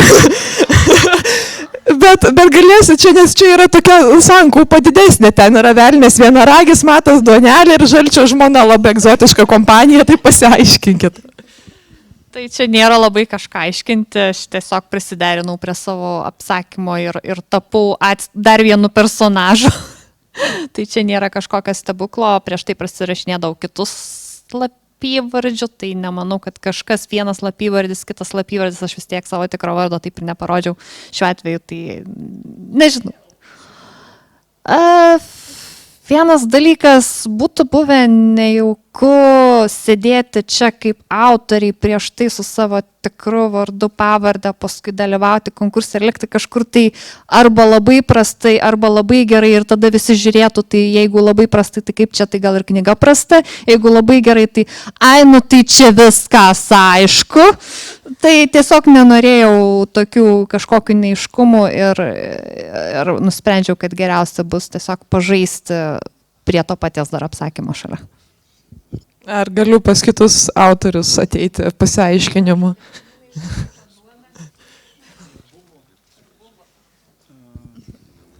Bet galėsiu čia, nes čia yra tokia sankaupa didesnė, ten yra Velnias Vienaragis, Matas Donelė ir Žalčio žmona, labai egzotiška kompanija, tai pasiaiškinkit. Tai čia nėra labai kažką aiškinti, aš tiesiog prisiderinau prie savo apsakymo ir tapau dar vienu personažu. Tai čia nėra kažkokio stebuklo, prieš tai prasirašinėdavau kitus slapyvardžių, tai nemanau, kad kažkas vienas slapyvardis, kitas slapyvardis, aš vis tiek savo tikro vardo taip ir neparodžiau šiuo atveju, tai nežinau. Vienas dalykas, būtų buvę nejauku sėdėti čia kaip autoriai prieš tai su savo tikru vardu, pavardę, paskui dalyvauti konkursą ir likti kažkur tai arba labai prastai, arba labai gerai ir tada visi žiūrėtų, tai jeigu labai prastai, tai kaip čia, tai gal ir knyga prasta, jeigu labai gerai, tai tai čia viskas aišku. Tai tiesiog nenorėjau tokių kažkokių neaiškumų ir nusprendžiau, kad geriausia bus tiesiog pažaisti prie to paties dar apsakymo šalia. Ar galiu pas kitus autorius ateiti pasiaiškinimu?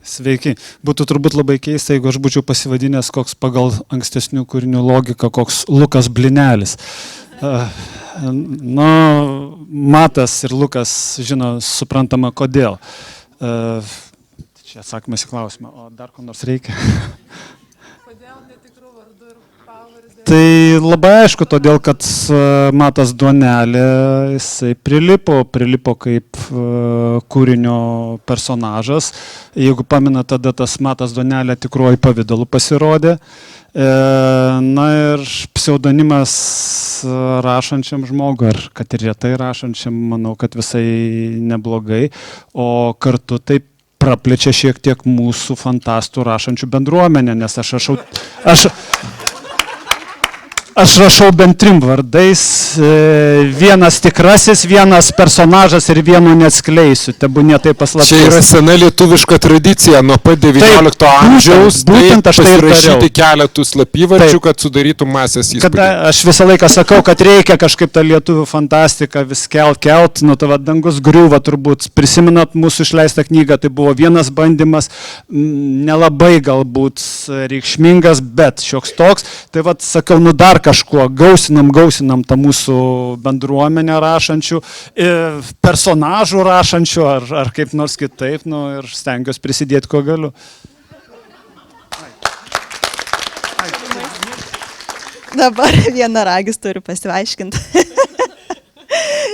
Sveiki. Būtų turbūt labai keista, jeigu aš būčiau pasivadinęs koks pagal ankstesnių kūrinių logiką, koks Lukas Blinelis. Nu, Matas ir Lukas žino suprantama kodėl. Čia atsakymas į klausimą, o dar ko nors reikia? Kodėl netikrų vardų ir pavardė? Tai labai aišku, todėl kad Matas Duonelė, jisai prilipo kaip kūrinio personažas. Jeigu pamena, tada tas Matas Duonelė tikruoju pavidalu pasirodė. Na ir pseudonimas rašančiam žmogui, ar kad ir retai rašančiam, manau, kad visai neblogai, o kartu taip praplečia šiek tiek mūsų fantastų rašančių bendruomenę, nes aš rašau bent 3 vardais, vienas tikrasis, vienas personažas ir vieno neatskleisiu, tebūnie tai paslaptis. Čia yra sena lietuviška tradicija, nuo pat 19 amžiaus, būtent aš tai pasirašyti keletų slapyvardžių, kad sudarytų masės įspūdį. Kada aš visą laiką sakau, kad reikia kažkaip tą lietuvių fantastiką vis kelt, nu tai va dangus griūva turbūt, prisimenat mūsų išleistą knygą, tai buvo vienas bandymas, nelabai galbūt reikšmingas, bet šioks toks, tai va sakau, nu dar kažkuo, gausinam tą mūsų bendruomenę rašančių, personažų rašančių ar kaip nors kitaip, nu ir stengiuosi prisidėti, ko galiu. Dabar vienaragis turi pasiaiškinti.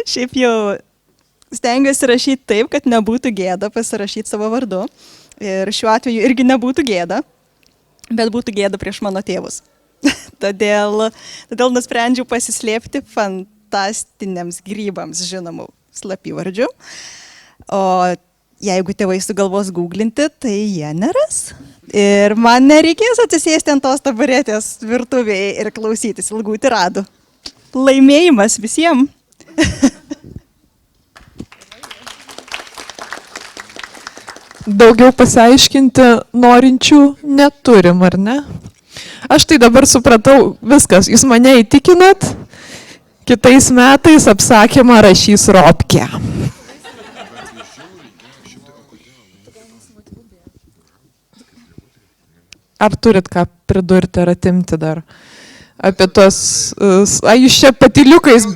Šiaip jau stengiuosi rašyti taip, kad nebūtų gėda pasirašyti savo vardu. Ir šiuo atveju irgi nebūtų gėda, bet būtų gėda prieš mano tėvus. Todėl nusprendžiau pasislėpti fantastiniams grybams žinomų slapyvardžių. O jeigu tėvai sugalvos googlinti, tai jie neras. Ir man nereikės atsisėsti ant tos taburetės virtuvėje ir klausytis ilgų tiradų. Laimėjimas visiems. Daugiau pasiaiškinti norinčių neturim, ar ne? Aš tai dabar supratau, viskas, jūs mane įtikinat, kitais metais apsakymą rašys Ropkė. Ar turit ką pridurti ar atimti dar? Apie tos, jūs čia patyliukais...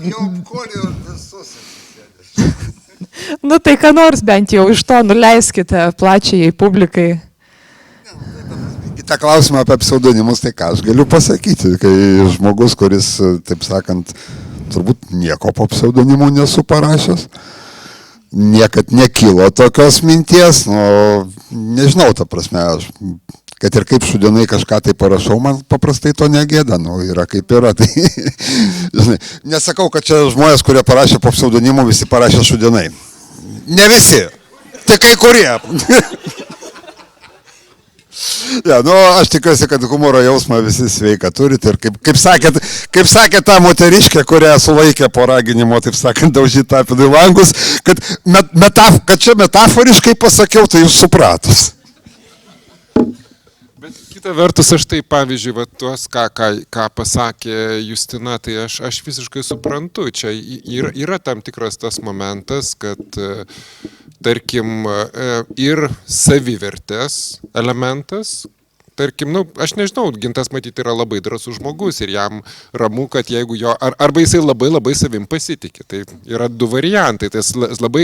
Nu tai ką nors bent jau iš to nuleiskite plačiai publikai. Į tą klausimą apie pseudonimus, tai ką aš galiu pasakyti, kai žmogus, kuris, taip sakant, turbūt nieko po pseudonimu nesu parašęs, niekad nekilo tokios minties, nu, nežinau, ta prasme, aš, kad ir kaip šudienai kažką tai parašau, man paprastai to negėda, nu, yra kaip yra, tai, žinai, nesakau, kad čia žmonės, kurie parašė po pseudonimu, visi parašė šudienai. Ne visi, tai kai kurie. Ja, nu, aš tikiuosi, kad humoro jausmą visi sveika turit ir kaip sakė ta moteriškė, kurią sulaikė po raginimo, taip sakant, daužyti tapinų langus, kad čia metaforiškai pasakiau, tai jūs supratus. Bet kita vertus, aš tai, pavyzdžiui, va, tuos, ką pasakė Justina, tai aš visiškai suprantu. Čia yra tam tikras tas momentas, kad tarkim, ir savivertės elementas, tarkim, nu, aš nežinau, Gintas matyti yra labai drąsus žmogus ir jam ramu, kad jeigu jo, arba jisai labai savim pasitikė, tai yra 2 variantai, tai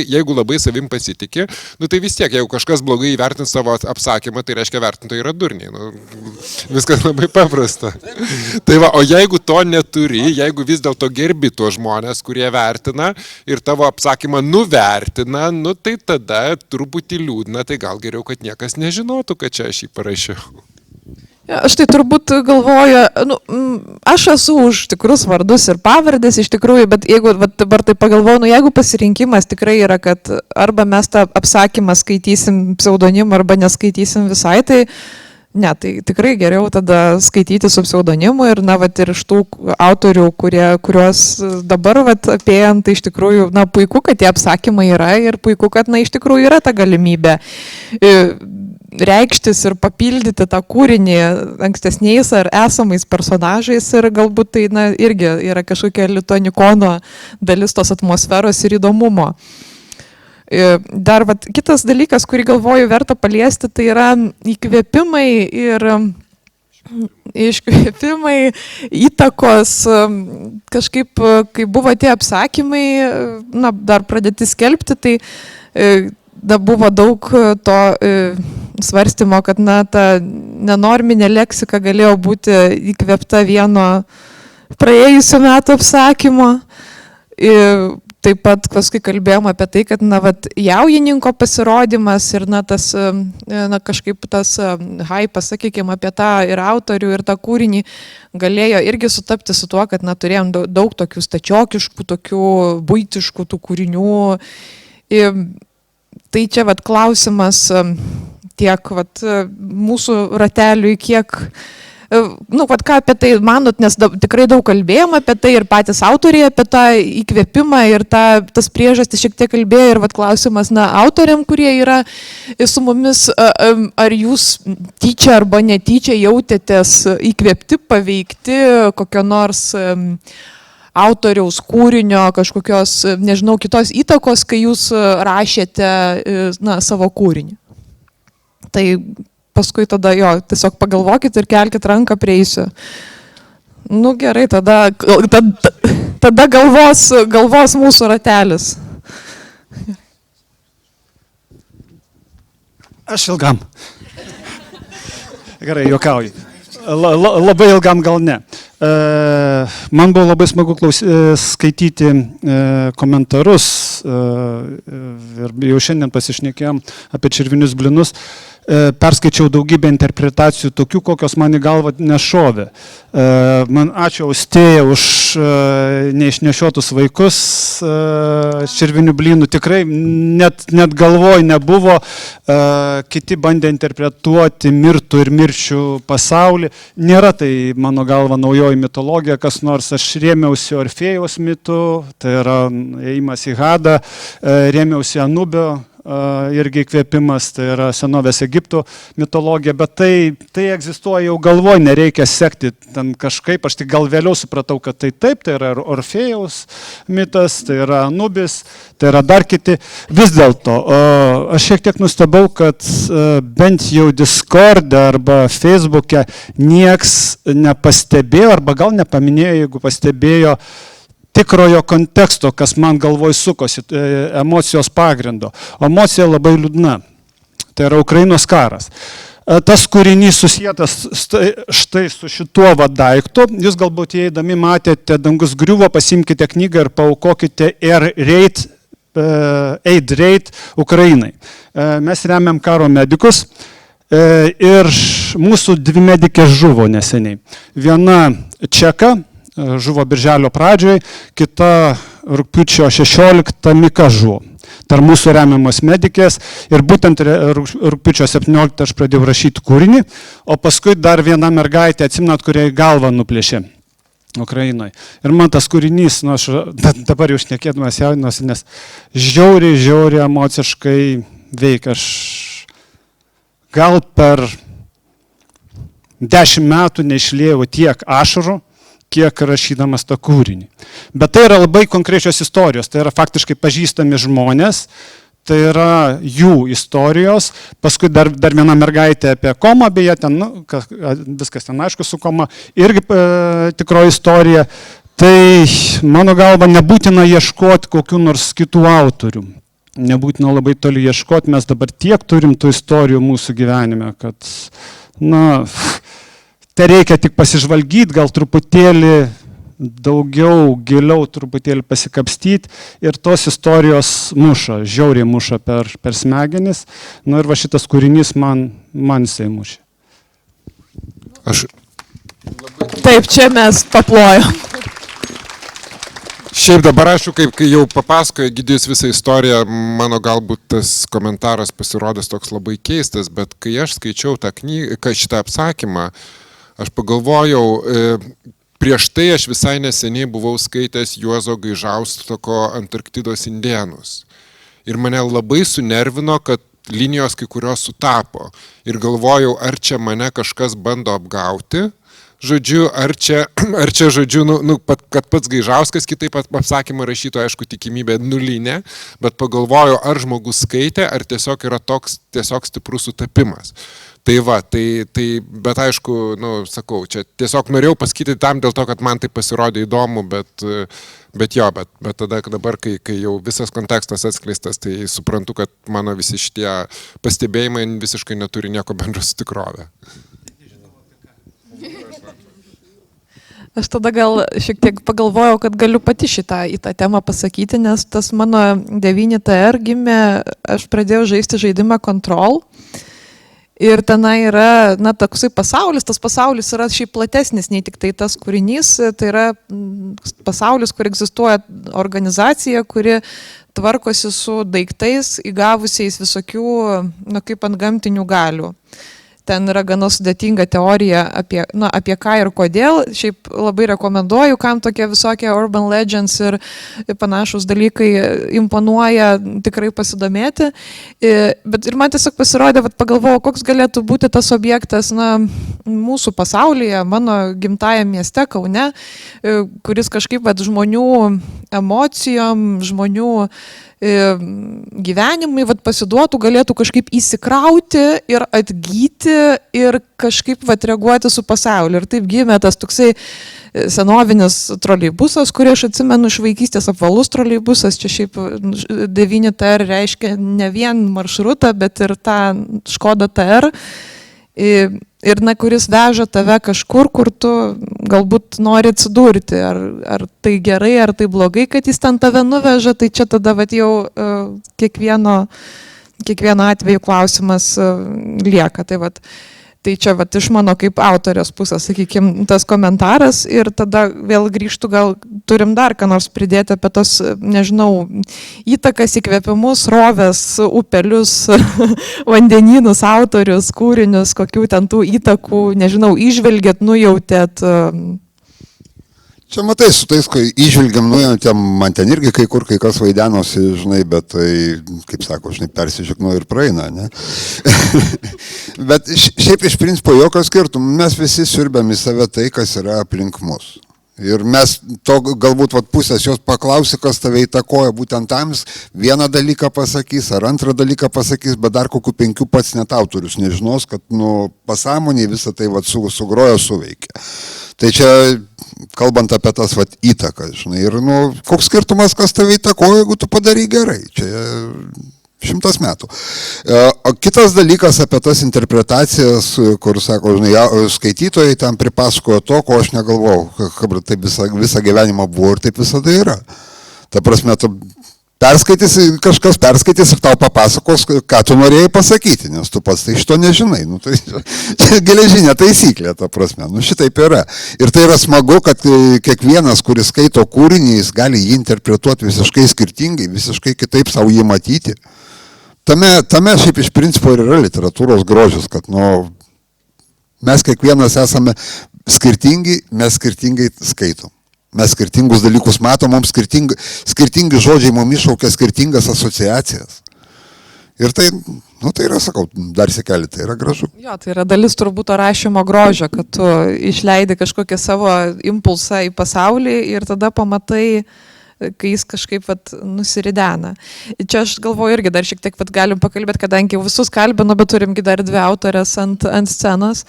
jeigu labai savim pasitikė, nu tai vis tiek, jeigu kažkas blogai įvertins savo apsakymą, tai reiškia vertintojai yra durniai, nu, viskas labai paprasta. Tai va, o jeigu to neturi, jeigu vis dėlto gerbi tuos žmonės, kurie vertina ir tavo apsakymą nuvertina, nu tai tada truputį liūdna, tai gal geriau, kad niekas nežinotų, kad čia aš jį parašiau. Aš tai turbūt galvoju, nu, aš esu už tikrus vardus ir pavardės iš tikrųjų, bet jeigu dabar tai pagalvoju, nu, jeigu pasirinkimas tikrai yra, kad arba mes tą apsakymą skaitysim pseudonimą, arba neskaitysim visai, tai ne, tai tikrai geriau tada skaityti su pseudonimu ir, na, vat, ir iš tų autorių, kuriuos dabar, vat, apėjant, tai iš tikrųjų, na, puiku, kad tie apsakymai yra ir puiku, kad, na, iš tikrųjų yra ta galimybė reikštis ir papildyti tą kūrinį ankstesniais ar esamais personažais ir galbūt tai, na, irgi yra kažkokia lituanikono dalis tos atmosferos ir įdomumo. Dar vat, kitas dalykas, kurį galvoju verta paliesti, tai yra įkvėpimai ir Iškvėpimai, įtakos, kažkaip, kai buvo tie apsakymai, na, dar pradėti skelbti, tai da buvo daug to svarstymo, kad, na, ta nenorminė leksika galėjo būti įkvėpta vieno praėjusių metų apsakymo. Ir taip pat paskui kalbėjom apie tai, kad, na, vat, jaujininko pasirodymas ir, na, tas, na, kažkaip tas hypas, sakykime, apie tą ir autorių, ir tą kūrinį galėjo irgi sutapti su tuo, kad, na, turėjom daug tokių stačiokiškų, tokių buitiškų tų kūrinių. Ir tai čia, vat, klausimas tiek, vat, mūsų rateliui, kiek, nu, vat, ką apie tai manot, nes tikrai daug kalbėjom apie tai ir patys autoriai apie tą įkvėpimą ir tas priežastis šiek tiek kalbėjo ir, vat, klausimas, na, autoriam, kurie yra su mumis, ar jūs tyčia arba netyčia jautėtės įkvėpti, paveikti kokio nors autoriaus kūrinio, kažkokios, nežinau, kitos įtakos, kai jūs rašėte, na, savo kūrinį. Tai paskui tada jo, tiesiog pagalvokit ir kelkit ranką, prieisiu. Nu gerai, tada galvos mūsų ratelis. Aš ilgam. Gerai, juokauju. Labai ilgam gal ne. Man buvo labai smagu skaityti komentarus ir jau šiandien pasišnekėjom apie čirvinius blinus. Perskaičiau daugybę interpretacijų tokių, kokios man į galvą nešovė. Man ačiū Austėja už neišnešiotus vaikus čirvinių blynų. Tikrai net galvoj nebuvo. Kiti bandė interpretuoti mirtų ir mirčių pasaulį. Nėra tai, mano galva, naujoji mitologija, kas nors. Aš rėmiausi Orfėjaus mitu, tai yra ėjimas į Hadą, rėmiausi Anubio, irgi įkvėpimas, tai yra senovės Egipto mitologija, bet tai egzistuoja jau galvoj, nereikia sekti ten kažkaip, aš tik gal vėliau supratau, kad tai taip, tai yra Orfėjaus mitas, tai yra Anubis, tai yra dar kiti. Vis dėlto, aš šiek tiek nustebau, kad bent jau Discord'e arba Facebook'e nieks nepastebėjo, arba gal nepaminėjo, jeigu pastebėjo, tikrojo konteksto, kas man galvoj sukosi, emocijos pagrindo. Emocija labai liūdna. Tai yra Ukrainos karas. Tas kūrinys susietas štai su šituo daiktu. Jūs galbūt įeidami matėte Dangus griuvo, pasimkite knygą ir paaukokite Aid Raid Ukrainai. Mes remiam karo medikus ir mūsų dvi medikės žuvo neseniai. Viena čeka, žuvo birželio pradžioj, kita rugpjūčio 16 Mika žuvo. Tarp mūsų remiamos medikės ir būtent rugpjūčio 17 aš pradėjau rašyti kūrinį, o paskui dar viena mergaitė, atsimenat, kuriai galvą nuplėšė Ukrainoje. Ir man tas kūrinys, nu, aš dabar jau šnekėdamas jaudinuosi, nes žiauriai emociškai veikia. Aš gal per 10 metų neišliejau tiek ašarų, kiek rašydamas tą kūrinį. Bet tai yra labai konkrečios istorijos, tai yra faktiškai pažįstami žmonės, tai yra jų istorijos, paskui dar viena mergaitė apie komą, beje, ten, nu, viskas ten aišku su koma, irgi tikroji istorija. Tai mano galva nebūtina ieškoti kokių nors kitų autorių. Nebūtina labai toli ieškoti, mes dabar tiek turim tų istorijų mūsų gyvenime, kad, na, tai reikia tik pasižvalgyti, gal truputėlį daugiau, giliau truputėlį pasikapstyti ir tos istorijos muša, žiauriai muša per smegenis. Nu ir va šitas kūrinys man jisai mušė. Taip, čia mes paplojom. Šiaip dabar aišku, kai jau papasakojo Egidijus visą istoriją, mano galbūt tas komentaras pasirodęs toks labai keistas, bet kai aš skaičiau tą knygą, šitą apsakymą, aš pagalvojau, prieš tai aš visai neseniai buvau skaitęs Juozo Gaižausko Antarktidos indėnus. Ir mane labai sunervino, kad linijos kai kurios sutapo. Ir galvojau, ar čia mane kažkas bando apgauti, Žodžiu, ar čia žodžiu, kad pats Gaižauskas kitaip apsakymą rašytų, aišku, tikimybė nulinė, bet pagalvoju, ar žmogus skaitė, ar tiesiog yra toks tiesiog stiprus sutapimas. Tai va, bet aišku, sakau, čia tiesiog norėjau pasakyti tam dėl to, kad man tai pasirodė įdomu, bet tada dabar, kai jau visas kontekstas atskleistas, tai suprantu, kad mano visi šitie pastebėjimai visiškai neturi nieko bendro su tikrove. Aš tada gal šiek tiek pagalvojau, kad galiu pati į tą temą pasakyti, nes tas mano 9TR gimė, aš pradėjau žaisti žaidimą Control. Ir tenai yra, toksai pasaulis, tas pasaulis yra šiaip platesnis, nei tik tai tas kūrinys, tai yra pasaulis, kur egzistuoja organizacija, kuri tvarkosi su daiktais, įgavusiais visokių, kaip ant gamtinių galių. Ten yra gana sudėtinga teorija apie ką ir kodėl. Šiaip labai rekomenduoju, kam tokie visokie urban legends ir panašus dalykai imponuoja, tikrai pasidomėti. Bet ir man tiesiog pasirodė, pagalvojau, koks galėtų būti tas objektas mūsų pasaulyje, mano gimtajam mieste Kaune, kuris kažkaip žmonių emocijom, žmonių gyvenimai pasiduotų, galėtų kažkaip įsikrauti ir atgyti ir kažkaip reaguoti su pasauliu. Ir taip gimė tas toksai senovinis troleibusas, kurį aš atsimenu iš vaikystės, apvalus troleibusas. Čia šiaip 9TR reiškia ne vien maršrutą, bet ir tą Škoda TR. Ir kuris veža tave kažkur, kur tu galbūt nori atsidurti. Ar tai gerai, ar tai blogai, kad jis ten tave nuveža, tai čia tada jau kiekvieno atveju klausimas lieka. Tai čia iš mano kaip autorės pusės, sakykime, tas komentaras ir tada vėl grįžtų, gal turim dar ką nors pridėti apie tos, nežinau, įtakas, įkvėpimus, roves, upelius, vandenynus, autorius, kūrinius, kokių ten tų įtakų, nežinau, įžvelgėt, nujautėt. Čia matai, su tais, kai įžvelgiam, man ten irgi kai kas vaidenosi, žinai, bet tai, kaip sako, žinai, persižegno ir praeina, ne? Bet šiaip iš principo jokio skirtumo, mes visi siurbiam į save tai, kas yra aplink mus. Ir mes to galbūt pusės jos paklausi, kas tave įtakoja būtent tams, vieną dalyką pasakys ar antrą dalyką pasakys, bet dar kokių 5 pats net autorius nežinos, kad pasąmoniai visą tai sugrojo, suveikia. Tai čia, kalbant apie tas įtakas, žinai, ir koks skirtumas, kas tave įtakoja, jeigu tu padarai gerai. Čia 100 metų. O kitas dalykas apie tas interpretacijas, kur, sako, žinai, skaitytojai ten pripasakojo to, ko aš negalvojau, kad taip visą gyvenimą buvo ir taip visada yra. Ta prasme, tu kažkas perskaitys ir tau papasakos, ką tu norėjai pasakyti, nes tu pats tai šito nežinai. Tai čia geležinė taisyklė, ta prasme. Šitaip yra. Ir tai yra smagu, kad kiekvienas, kuris skaito kūrinį, jis gali jį interpretuoti visiškai skirtingai, visiškai kitaip savo jį matyti. Tame šiaip iš principo ir yra literatūros grožis, kad mes kiekvienas esame skirtingi, mes skirtingai skaitom. Mes skirtingus dalykus matom, mums skirtingi žodžiai mums iššaukia skirtingas asociacijas. Ir tai yra, sakau, dar sekelį, tai yra gražu. Jo, tai yra dalis turbūt to rašymo grožio, kad tu išleidi kažkokią savo impulsą į pasaulį ir tada pamatai, kai jis kažkaip nusiridena. Čia aš galvoju irgi dar šiek tiek galim pakalbėti, kadangi jau visus kalbinu, bet turimgi dar 2 autorės ant scenos.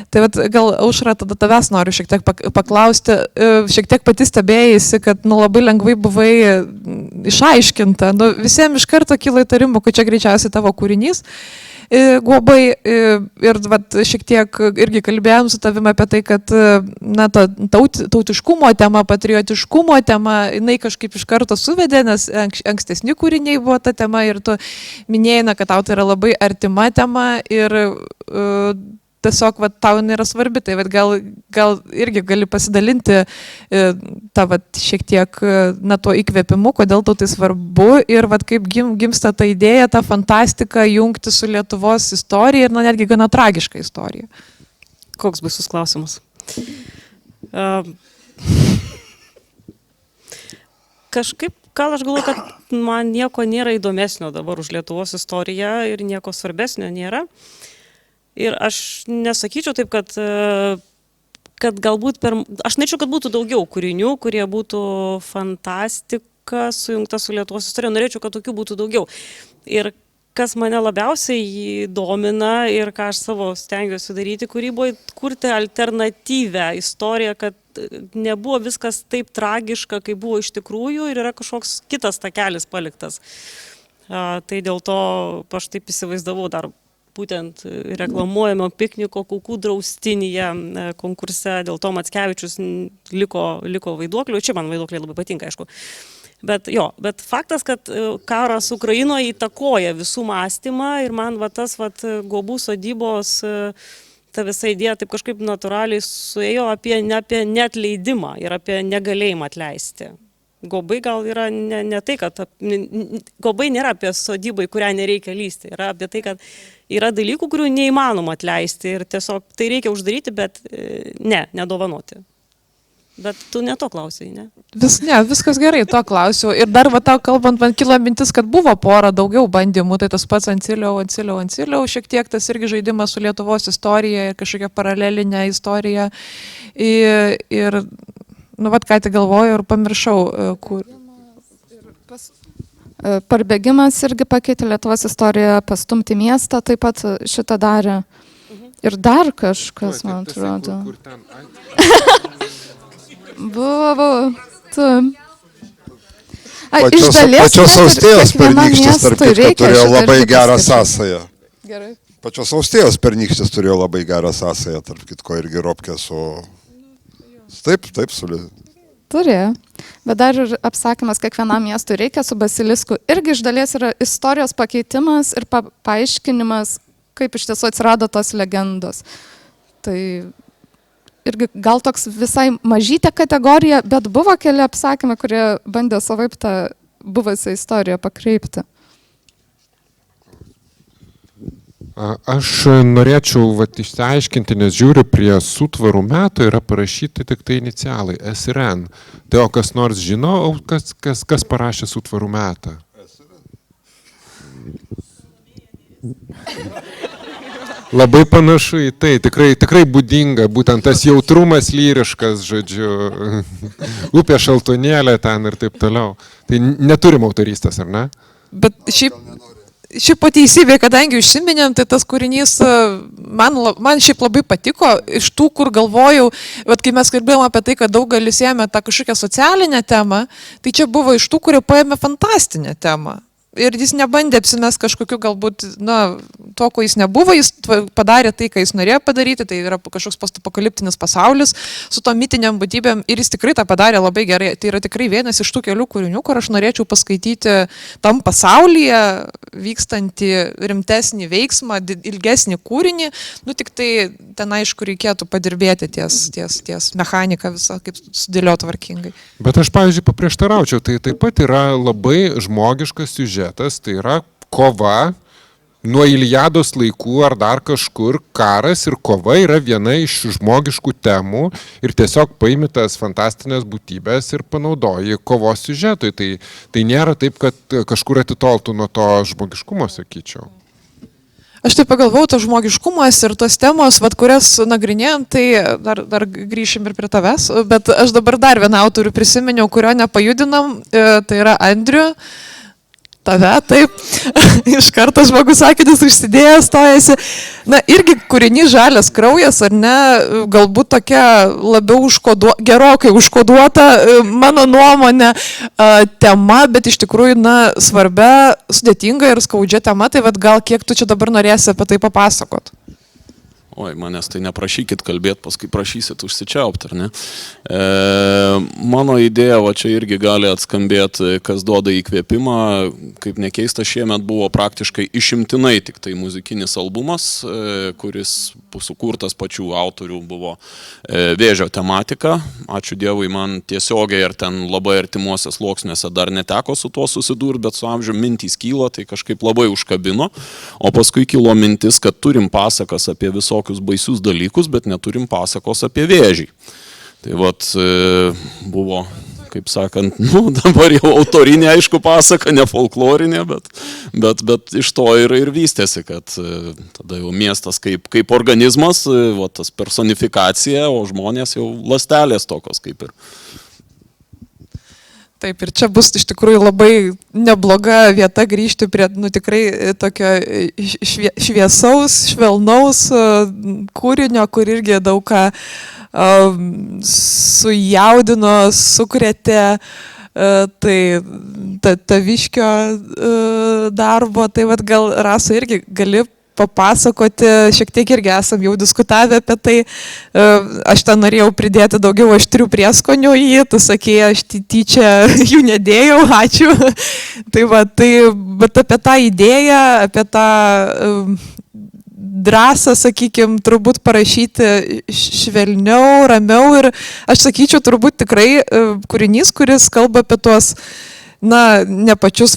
Tai gal Aušra, tada tavęs noriu šiek tiek paklausti, šiek tiek pati stebėjaisi, kad labai lengvai buvai išaiškinta. Visiems iš karto kyla įtarimų, kad čia greičiausiai tavo kūrinys. Guobai ir šiek tiek irgi kalbėjom su tavimi apie tai, kad ta tautiškumo tema, patriotiškumo tema, jinai kažkaip iš karto suvedė, nes ankstesni kūriniai buvo ta tema ir tu minėjai, kad tau tai yra labai artima tema ir tiesiog tau nėra svarbi, tai gal irgi gali pasidalinti šiek tiek tuo įkvėpimu, kodėl tau tai svarbu ir kaip gimsta ta idėja, ta fantastika jungti su Lietuvos istorija ir netgi gana tragiška istorija. Koks baisus klausimas. Kažkaip, gal aš galvoju, kad man nieko nėra įdomesnio dabar už Lietuvos istoriją ir nieko svarbesnio nėra. Ir aš nesakyčiau taip, kad kad galbūt aš norėčiau, kad būtų daugiau kūrinių, kurie būtų fantastika sujungta su Lietuvos istorija, norėčiau, kad tokių būtų daugiau. Ir kas mane labiausiai domina ir ką aš savo stengiuosi daryti kūryboje, kurti alternatyvę istoriją, kad nebuvo viskas taip tragiška, kaip buvo iš tikrųjų ir yra kažkoks kitas takelis paliktas. Tai dėl to aš taip įsivaizdavau dar būtent reklamuojamo pikniko Kaukų draustinyje konkurse, dėl to Mackevičius liko Vaiduokliu, čia man Vaiduokliai labai patinka, aišku. Bet faktas, kad karas Ukrainoje įtakoja visų mąstymą ir man tas Guobų sodybos ta visa idėja taip kažkaip natūraliai suėjo apie neatleidimą ir apie negalėjimą atleisti. Guobai gal yra ne tai, kad Guobai nėra apie sodybą, į kurią nereikia lysti, yra apie tai, kad yra dalykų, kurių neįmanoma atleisti ir tiesiog tai reikia uždaryti, bet nedovanoti. Bet tu ne to klausai, ne? Viskas gerai, to klausiu. Ir dar tau kalbant, man kilo mintis, kad buvo pora daugiau bandymų, tai tas pats Anciliau, šiek tiek tas irgi žaidimas su Lietuvos istorija ir kažkokia paralelinė istorija. Ir ką tik galvoju ir pamiršau, kur. Parbėgimas irgi pakeitė Lietuvos istoriją, Pastumti miestą taip pat šitą darė. Ir dar kažkas, man atrodo. Buvo. Pačios Austėjos Pernykštis, tarp kitko, turėjo labai gerą sąsają. Gerai. Pačios Austėjos Pernykštis turėjo labai gerą sąsają, tarp kitko, irgi Ropkė su... Taip, Turėjo. Bet dar ir apsakymas kiekvienam miestui reikia su Basilisku. Irgi iš dalies yra istorijos pakeitimas ir paaiškinimas, kaip iš tiesų atsirado tos legendos. Tai irgi gal toks visai mažytė kategorija, bet buvo keli apsakymai, kurie bandė savaip tą buvusią istoriją pakreipti. Aš norėčiau išsiaiškinti, nes žiūriu, prie Sutvarų metų yra parašyti tik tai inicialai SRN. Tai o kas nors žino, kas parašė Sutvarų metą? Labai panašu į tai, tikrai būdinga, būtent tas jautrumas lyriškas, žodžiu, upė šaltonėlė ten ir taip toliau. Tai neturim autorystės, ar ne? Bet šiaip po teisybė, kadangi užsiminėm, tai tas kūrinys man šiaip labai patiko, iš tų, kur galvojau, kai mes kalbėjom apie tai, kad daugelis ėmė tą kažkokią socialinę temą, tai čia buvo iš tų, kurie paėmė fantastinę temą. Ir jis nebandė apsimest kažkokiu galbūt, to, ko jis nebuvo, jis padarė tai, ką jis norėjo padaryti, tai yra kažkoks postapokaliptinis pasaulis su to mitiniam būtybėm ir jis tikrai tą padarė labai gerai. Tai yra tikrai vienas iš tų kelių kūrinių, kur aš norėčiau paskaityti tam pasaulyje vykstantį rimtesnį veiksmą, ilgesnį kūrinį, tik tai ten aišku reikėtų padirbėti ties mechaniką visą, kaip sudėlioti tvarkingai. Bet aš, pavyzdžiui, paprieštaraučiau, tai taip pat yra labai žmogiškas siužetas. Tai yra kova nuo Iliados laikų ar dar kažkur, karas ir kova yra viena iš žmogiškų temų ir tiesiog paimi tas fantastinės būtybės ir panaudoji kovos siužetui. Tai nėra taip, kad kažkur atitoltų nuo to žmogiškumo, sakyčiau. Aš taip pagalvojau, to žmogiškumas ir tos temos, kurias nagrinėjom, tai dar grįšim ir prie tavęs, bet aš dabar dar vieną autorių prisiminiau, kurio nepajudinam, tai yra Andrių. Tave, taip, iš karto žmogus sakinys užsidėjęs, stojasi. Irgi kūrinys Žalias kraujas, ar ne, galbūt tokia labiau gerokai užkoduota, mano nuomonė, tema, bet iš tikrųjų, svarbia, sudėtinga ir skaudžia tema, tai gal kiek tu čia dabar norėsi apie tai papasakot? Oi, manęs tai neprašykit kalbėti, paskui prašysit užsičiaupt, ar ne? Mano idėja, čia irgi gali atskambėti, kas duoda įkvėpimą, kaip nekeista, šiemet buvo praktiškai išimtinai tik tai muzikinis albumas, kuris sukurtas pačių autorių buvo vėžio tematika. Ačiū Dievui, man tiesiogiai ir ten labai artimuose sluoksniuose dar neteko su tuo susidurti, bet su amžiumi mintys kyla, tai kažkaip labai užkabino. O paskui kilo mintis, kad turim pasakas apie visokius baisius dalykus, bet neturim pasakos apie vėžį. Tai buvo kaip sakant, nu, dabar jau autorinė, aišku, pasaka, ne folklorinė, bet iš to ir vystėsi, kad tada jau miestas kaip organizmas, va, tas personifikacija, o žmonės jau ląstelės tokios kaip ir. Taip, ir čia bus iš tikrųjų labai nebloga vieta grįžti prie, nu, tikrai tokio šviesaus, švelnaus kūrinio, kur irgi daug ką sujaudino, sukrėtė, tai Taviškio darbo, tai vad gal Rasa irgi gali papasakoti, šiek tiek irgi esam jau diskutavę apie tai, aš ten norėjau pridėti daugiau aštrių prieskonių į jį, tu sakei, aš tyčia jų nedėjau, ačiū. Tai va, bet apie tą idėją, apie tą drąsą, sakykime, turbūt parašyti švelniau, ramiau ir aš sakyčiau, turbūt tikrai kūrinys, kuris kalba apie tuos, na, ne pačius,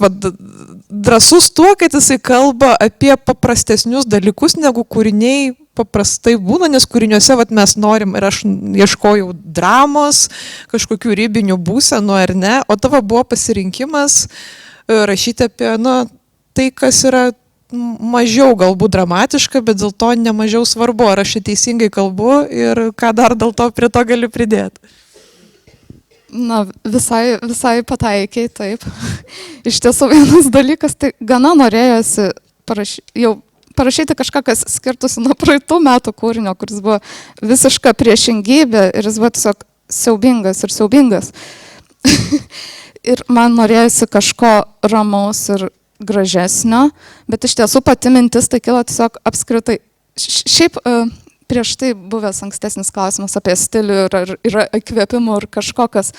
drąsus tuo, kad jisai kalba apie paprastesnius dalykus, negu kūriniai paprastai būna, nes kūriniuose mes norim, ir aš ieškojau dramos, kažkokių ribinių būsenų ar ne, o tavo buvo pasirinkimas rašyti apie, na, tai, kas yra mažiau galbūt dramatiška, bet dėl to nemažiau svarbu, ar aš teisingai kalbu ir ką dar dėl to prie to gali pridėti. Na, visai pataikiai, taip. Iš tiesų vienas dalykas, tai gana norėjosi parašyti kažką, kas skirtusi nuo praeitų metų kūrinio, kuris buvo visiška priešingybė ir jis buvo tiesiog siaubingas. Ir man norėjosi kažko ramaus ir gražesnio, bet iš tiesų pati mintis tai kilo tiesiog apskritai. Šiaip prieš tai buvęs ankstesnis klausimas apie stilių ir yra įkvėpimų ir kažko, kas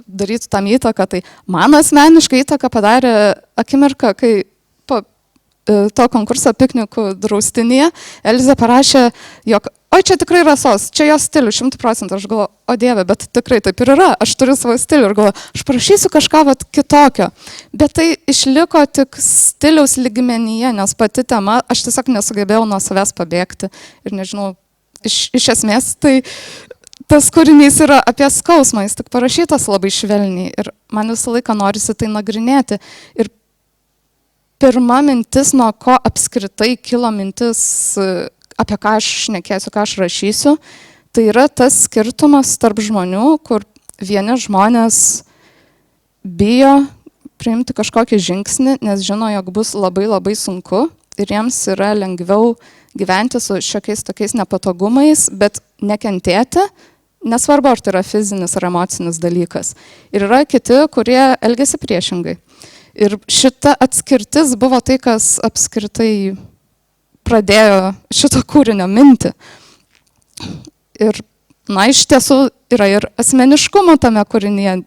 darytų tam įtaką. Tai man asmeniškai įtaką padarė akimirka, kai po to konkurso piknikų draustinyje Elzė parašė, jog oi, čia tikrai Rasos, čia jos stilių 100%. Aš galvoju, o Dieve, bet tikrai taip ir yra, aš turiu savo stilių ir galvoju, aš parašysiu kažką kitokio. Bet tai išliko tik stiliaus lygmenyje, nes pati tema, aš tiesiog nesugebėjau nuo savęs pabėgti ir nežinau, iš esmės tai tas kūrinys yra apie skausmą, jis tik parašytas labai švelniai ir man visą laiką norisi tai nagrinėti. Ir pirma mintis, nuo ko apskritai kilo mintis, apie ką aš šnekėsiu, ką aš rašysiu, tai yra tas skirtumas tarp žmonių, kur vieni žmonės bijo priimti kažkokį žingsnį, nes žino, jog bus labai sunku ir jiems yra lengviau gyventi su šiokiais tokiais nepatogumais, bet nekentėti, nesvarbu, ar tai yra fizinis ar emocinis dalykas. Ir yra kiti, kurie elgiasi priešingai. Ir šita atskirtis buvo tai, kas apskritai pradėjo šito kūrinio mintį. Ir, na, iš tiesų yra ir asmeniškumo tame kūrinyje,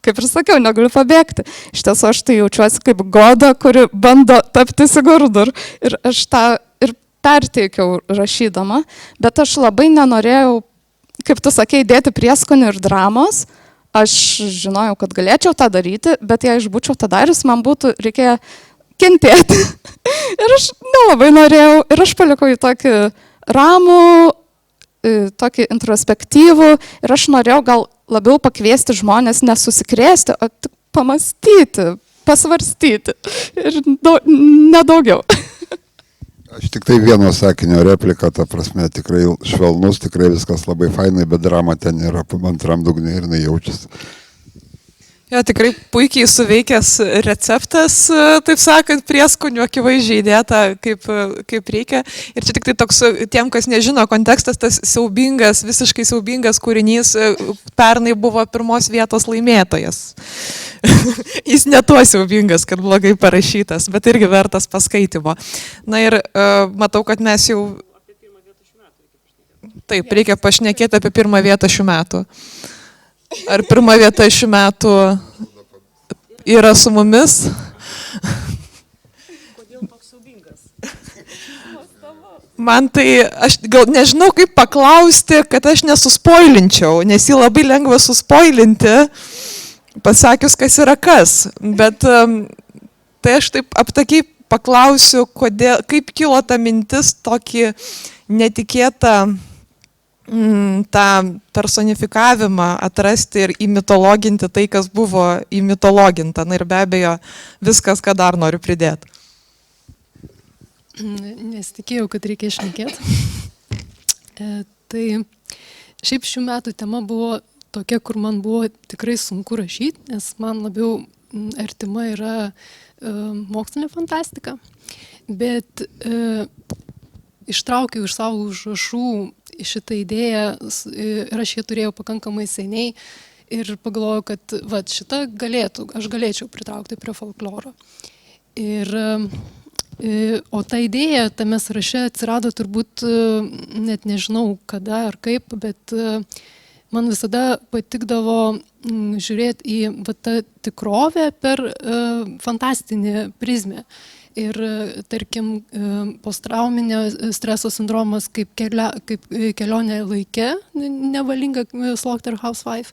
kaip ir sakiau, negaliu pabėgti. Iš tiesų aš tai jaučiuosi kaip Goda, kuri bando tapti Sigurdur. Ir aš tą ir perteikiau rašydama, bet aš labai nenorėjau, kaip tu sakei, dėti prieskonių ir dramos. Aš žinojau, kad galėčiau tą daryti, bet jei aš būčiau tą darius, man būtų reikėję kentėti. Ir aš nelabai norėjau, ir aš palikau į tokį ramų, tokį introspektyvų, ir aš norėjau gal labiau pakviesti žmonės nesusikrėsti, o tik pamastyti, pasvarstyti. Ir nedaugiau. Aš tik tai vieno sakinio repliką, ta prasme, tikrai švelnus, tikrai viskas labai fainai, bet drama ten yra antram dugne ir jinai jaučiasi. Jo, tikrai puikiai suveikęs receptas, taip sakant, prieskonių akivaizdžiai įdėta kaip reikia. Ir čia tik tai toks, tiem, kas nežino, kontekstas, tas siaubingas, visiškai siaubingas kūrinys pernai buvo pirmos vietos laimėtojas. Jis ne tuo siaubingas, kad blogai parašytas, bet irgi vertas paskaitimo. Na ir matau, kad mes jau... Taip, reikia pašnekėti apie pirmą vietą šių metų. Ar pirma vieta šių metų yra su mumis? Kodėl toks siaubingas? Man tai, aš gal nežinau, kaip paklausti, kad aš nesuspoilinčiau, nes jį labai lengva suspoilinti, pasakius, kas yra kas. Bet tai aš taip aptakiai paklausiu, kaip kilo ta mintis tokį netikėtą tą personifikavimą atrasti ir įmitologinti tai, kas buvo įmitologinta. Na ir be abejo, viskas, ką dar noriu pridėti. Nesitikėjau, kad reikia šnekėti. Tai šiaip šių metų tema buvo tokia, kur man buvo tikrai sunku rašyti, nes man labiau artima yra mokslinė fantastika. Bet ištraukiau iš savo užrašų šitą idėją ir aš ją turėjau pakankamai seniai ir pagalvojau, kad šitą aš galėčiau pritraukti prie folkloro. O ta idėja tame sąraše atsirado turbūt, net nežinau kada ar kaip, bet man visada patikdavo žiūrėti į tą tikrovę per fantastinį prizmę. Ir, tarkim, posttrauminio streso sindromas kaip kelionė laike, nevalinga Slaughter Housewife,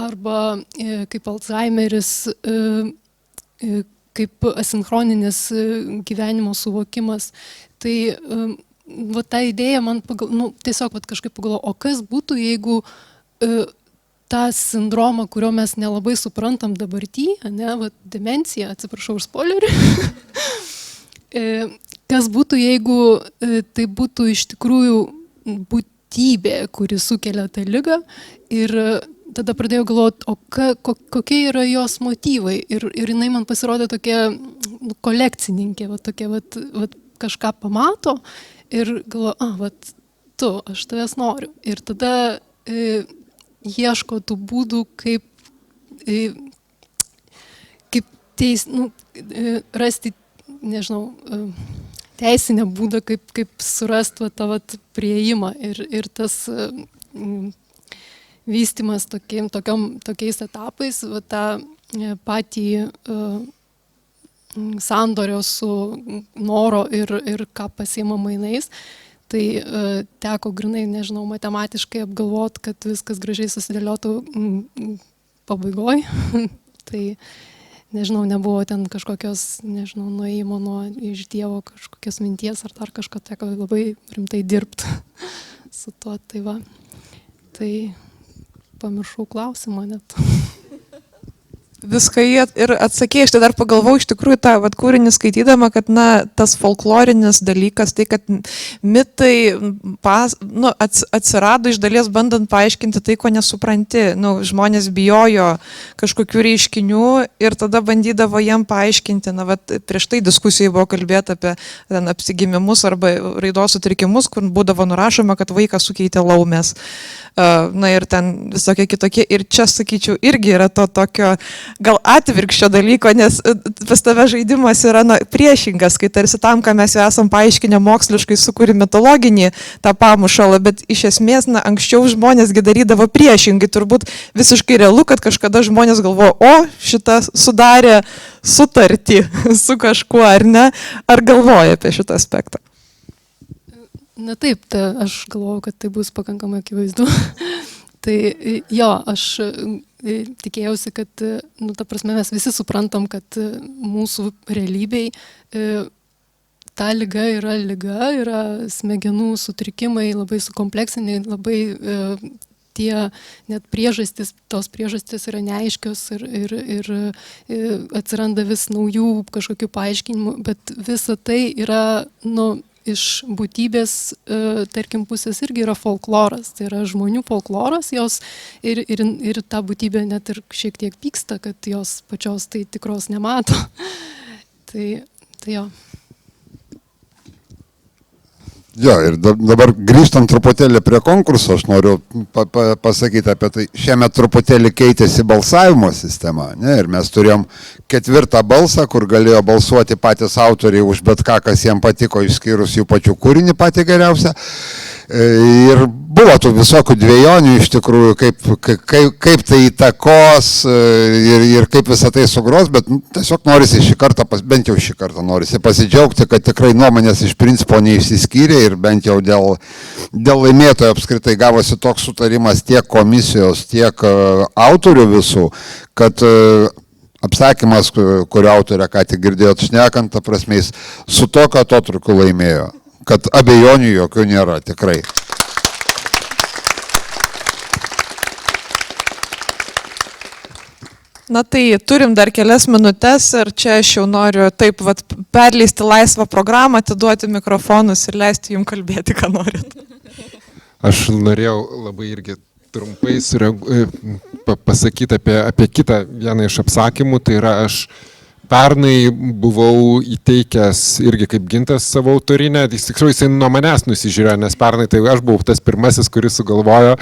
arba kaip Alzheimeris, kaip asinchroninis gyvenimo suvokimas. Tai ta idėja man tiesiog kažkaip pagalvojo, o kas būtų, jeigu tą sindromą, kurio mes nelabai suprantam dabartyje, demencija, atsiprašau už spoilerį, kas būtų, jeigu tai būtų iš tikrųjų būtybė, kuri sukelia tą ligą, ir tada pradėjau galvoti, o kokie yra jos motyvai, ir jinai man pasirodė tokia kolekcininkė, kažką pamato ir galvoju, aš tavęs noriu. Ir tada ieško tų būdų, kaip rasti, nežinau, teisinę būdą, kaip surasti tą prieimą. Ir tas vystimas tokiais etapais, tą patį sandorio su noro ir ką pasiima mainais, tai teko grinai, nežinau, matematiškai apgalvoti, kad viskas gražiai susidėliotų pabaigoj. Tai, nežinau, nebuvo ten kažkokios, nežinau, nuėjimo iš Dievo kažkokios minties ar dar kažko, teko labai rimtai dirbti su tuo. Tai va, tai pamiršau klausimą net. Viską ir atsakė, aš tai dar pagalvojau iš tikrųjų tą kūrinį skaitydama, kad tas folklorinis dalykas, tai kad mitai atsirado iš dalies bandant paaiškinti tai, ko nesupranti. Žmonės bijojo kažkokių reiškinių ir tada bandydavo jiem paaiškinti. Prieš tai diskusijai buvo kalbėta apie apsigimimus arba raidos sutrikimus, kur būdavo nurašoma, kad vaikas sukeitė laumės. Ir ten visokie kitokie. Ir čia, sakyčiau, irgi yra to tokio gal atvirkščio dalyko, nes pas tave žaidimas yra priešingas, kai tarsi tam, ką mes jau esam paaiškinę moksliškai, sukūrė mitologinį tą pamušalą, bet iš esmės, anksčiau žmonėsgi darydavo priešingai. Turbūt visiškai realu, kad kažkada žmonės galvojo, šitą sudarė sutartį su kažkuo, ar ne? Ar galvoja apie šitą aspektą? Na taip, aš galvoju, kad tai bus pakankamai akivaizdu. Tai jo, aš tikėjausi, kad, ta prasme, mes visi suprantam, kad mūsų realybėj ta liga, yra smegenų sutrikimai, labai sukompleksiniai, labai tie net tos priežastys yra neaiškios ir atsiranda vis naujų kažkokių paaiškinimų, bet visa tai yra, iš būtybės, tarkim, pusės irgi yra folkloras, tai yra žmonių folkloras, jos ir ta būtybė net ir šiek tiek pyksta, kad jos pačios tai tikros nemato. Tai jo. Jo, ir dabar grįžtant truputėlį prie konkurso, aš noriu pasakyti apie tai. Šiemet truputėlį keitėsi balsavimo sistema, ne? Ir mes turėjom 4 balsą, kur galėjo balsuoti patys autoriai už bet ką, kas jiems patiko, išskyrus jų pačių kūrinį patį geriausią. Ir buvo tų visokių dviejonių iš tikrųjų, kaip tai įtakos ir kaip visą tai sugros, bet tiesiog norisi šį kartą, bent jau šį kartą norisi pasidžiaugti, kad tikrai nuomonės iš principo neišsiskyrė ir bent jau dėl laimėtojo apskritai gavosi toks sutarimas tiek komisijos, tiek autorių visų, kad apsakymas, kurio autorė ką tik girdėjot šnekant, ta prasme, su tokio atotrukiu laimėjo. Kad abejonių jokių nėra, tikrai. Na tai turim dar kelias minutės ir čia aš jau noriu taip vat perleisti laisvą programą, atiduoti mikrofonus ir leisti jums kalbėti, ką norit. Aš norėjau labai irgi trumpai pasakyti apie kitą vieną iš apsakymų, tai yra aš pernai buvau įteikęs irgi kaip Gintas savo autorinę, tiksliau jisai nuo manęs nusižiūrėjo, nes pernai tai aš buvau tas pirmasis, kuris sugalvojo,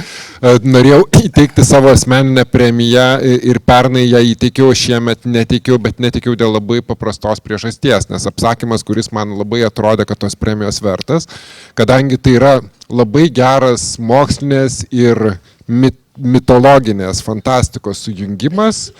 norėjau įteikti savo asmeninę premiją ir pernai ją įteikiau, šiemet neteikiau, bet neteikiau dėl labai paprastos priežasties, nes apsakymas, kuris man labai atrodė, kad tos premijos vertas, kadangi tai yra labai geras mokslinės ir mitologinės fantastikos sujungimas.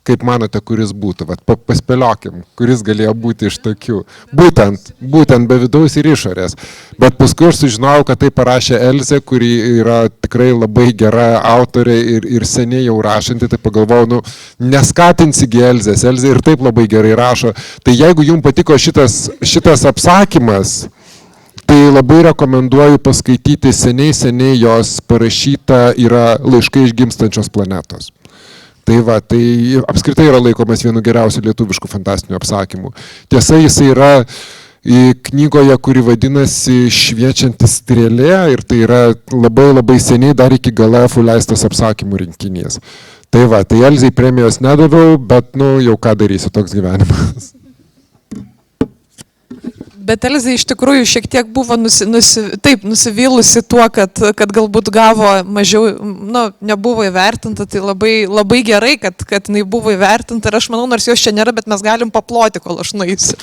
Kaip manote, kuris būtų? Vat paspėliokim, kuris galėjo būti iš tokių. Būtent be vidaus ir išorės. Bet paskui aš sužinojau, kad tai parašė Elzė, kuri yra tikrai labai gera autorė ir seniai jau rašanti. Tai pagalvojau, neskatinsi Elzės. Elzė ir taip labai gerai rašo. Tai jeigu jums patiko šitas apsakymas, tai labai rekomenduoju paskaityti seniai jos parašyta yra Laiškai iš gimstančios planetos. Tai va, tai apskritai yra laikomas vienu geriausių lietuviškų fantastinių apsakymų. Tiesa, jisai yra knygoje, kuri vadinasi Šviečianti strėlė ir tai yra labai seniai dar iki Galefų leistas apsakymų rinkinys. Tai va, tai Elzei premijos nedaviau, bet jau ką darysiu, toks gyvenimas. Bet Elzė iš tikrųjų šiek tiek buvo nusivylusi tuo, kad galbūt gavo mažiau, nebuvo įvertinta, tai labai gerai, kad jinai buvo įvertinta ir aš manau, nors jos čia nėra, bet mes galim paploti, kol aš nueisiu.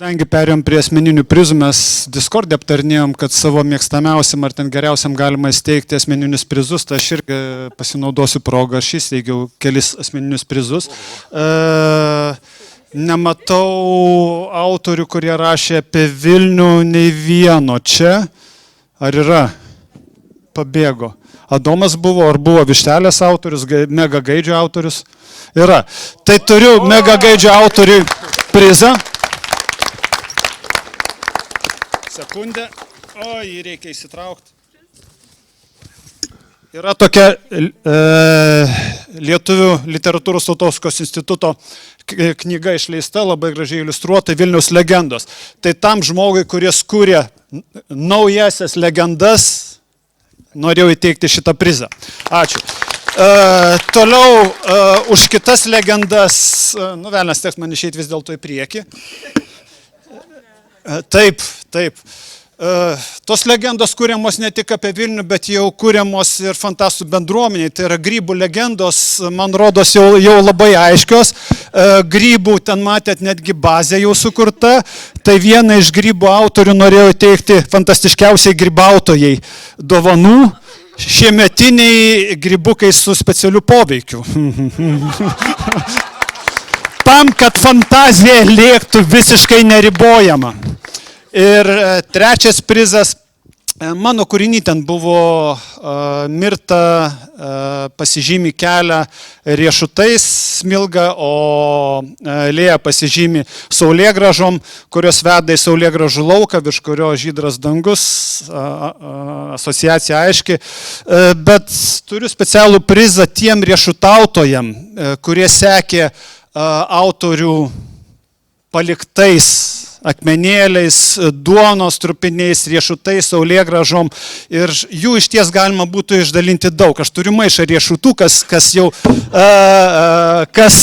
Kadangi perėjom prie asmeninių prizų, mes Discord'e aptarnėjom, kad savo mėgstamiausiam ar ten geriausiam galima įsteigti asmeninius prizus, tai aš irgi pasinaudosiu progą, aš įsteigiau kelis asmeninius prizus. Nematau autorių, kurie rašė apie Vilnių, nei vieno čia. Ar yra? Pabėgo. Adomas buvo, ar buvo Vištelės autorius, Mega Gaidžio autorius? Yra. Tai turiu Mega Gaidžio autoriui prizą. Sekundę. O, jį reikia įsitraukti. Yra tokia Lietuvių literatūros tautosakos instituto knyga išleista, labai gražiai iliustruota, Vilniaus legendos. Tai tam žmogui, kuris kūrė naujasias legendas, norėjau įteikti šitą prizą. Ačiū. Toliau už kitas legendas, velnias teks man išeiti vis dėlto į priekį. Taip. Tos legendos kūriamos ne tik apie Vilnių, bet jau kūriamos ir fantastų bendruomeniai. Tai yra grybų legendos, man rodos, jau labai aiškios. Grybų, ten matėt, netgi bazė jau sukurta. Tai vieną iš grybų autorių norėjau teikti fantastiškiausiai grybautojai dovanų. Šiemetiniai grybukai su specialiu poveikiu. Tam, kad fantazija lėktų visiškai neribojama. Ir trečias prizas, mano kūrinį ten buvo Mirta pasižymi kelią riešutais smilga, o Lėja pasižymi saulėgražom, kurios veda į saulėgražų lauką, virš kurio žydras dangus, asociacija aiški. Bet turiu specialų prizą tiem riešutautojam, kurie sekė autorių paliktais akmenėliais, duonos trupiniais, riešutais, saulėgražom ir jų iš ties galima būtų išdalinti daug. Aš turiu maišą riešutų, kas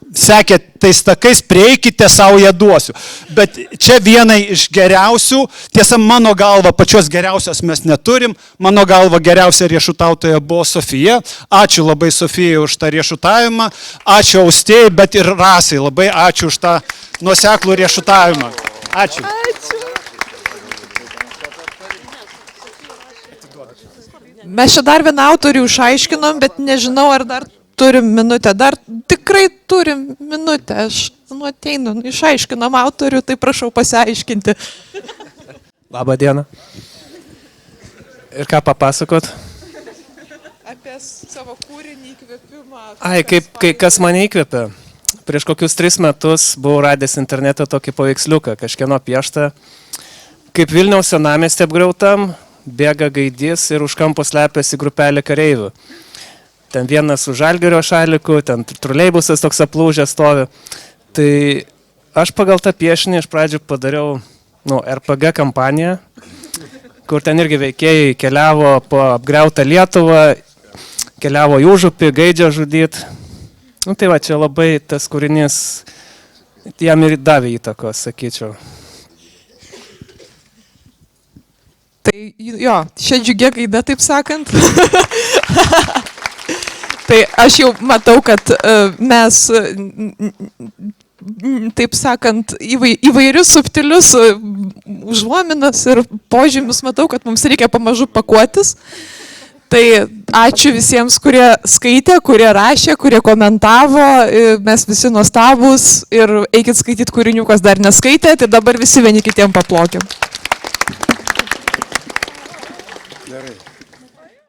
sekė tais takais, prieikite, savo ją duosiu. Bet čia vienai iš geriausių, tiesa mano galva pačios geriausios mes neturim, mano galva geriausia riešutautoja buvo Sofija. Ačiū labai Sofijai už tą riešutavimą, ačiū Austėjai, bet ir Rasai, labai ačiū už tą nuoseklų riešutavimą. Ačiū. Mes čia dar vieną autorių išaiškinom, bet nežinau, ar dar turim minutę. Dar tikrai turim minutę. Aš ateinu, išaiškinom autorių, tai prašau pasiaiškinti. Labą dieną. Ir ką papasakot? Apie savo kūrinį įkvėpimą. Ai, kas mane įkvėpė? Prieš kokius 3 metus buvau radęs internete tokį paveiksliuką, kažkieno pieštą. Kaip Vilniaus senamiestį apgriautam, bėga gaidys ir už kampo slepiasi grupelė kareivių. Ten vienas su Žalgirio šaliku, ten troleibusas toks aplūžęs stovi. Tai aš pagal tą piešinį iš pradžių padariau RPG kampaniją, kur ten irgi veikėjai keliavo po apgriautą Lietuvą, keliavo į Užupį, gaidžią žudyti. Tai va, čia labai tas kūrinys jam ir davė įtakos, sakyčiau. Tai jo, šia džiugia gaida, taip sakant. Tai aš jau matau, kad mes, taip sakant, įvairius subtilius užuominas ir požymius matau, kad mums reikia pamažu pakuotis. Tai ačiū visiems, kurie skaitė, kurie rašė, kurie komentavo, mes visi nuostabūs ir eikit skaityti kūrinių, kas dar neskaitė, tai dabar visi vieni kitiem paplokim. Gerai.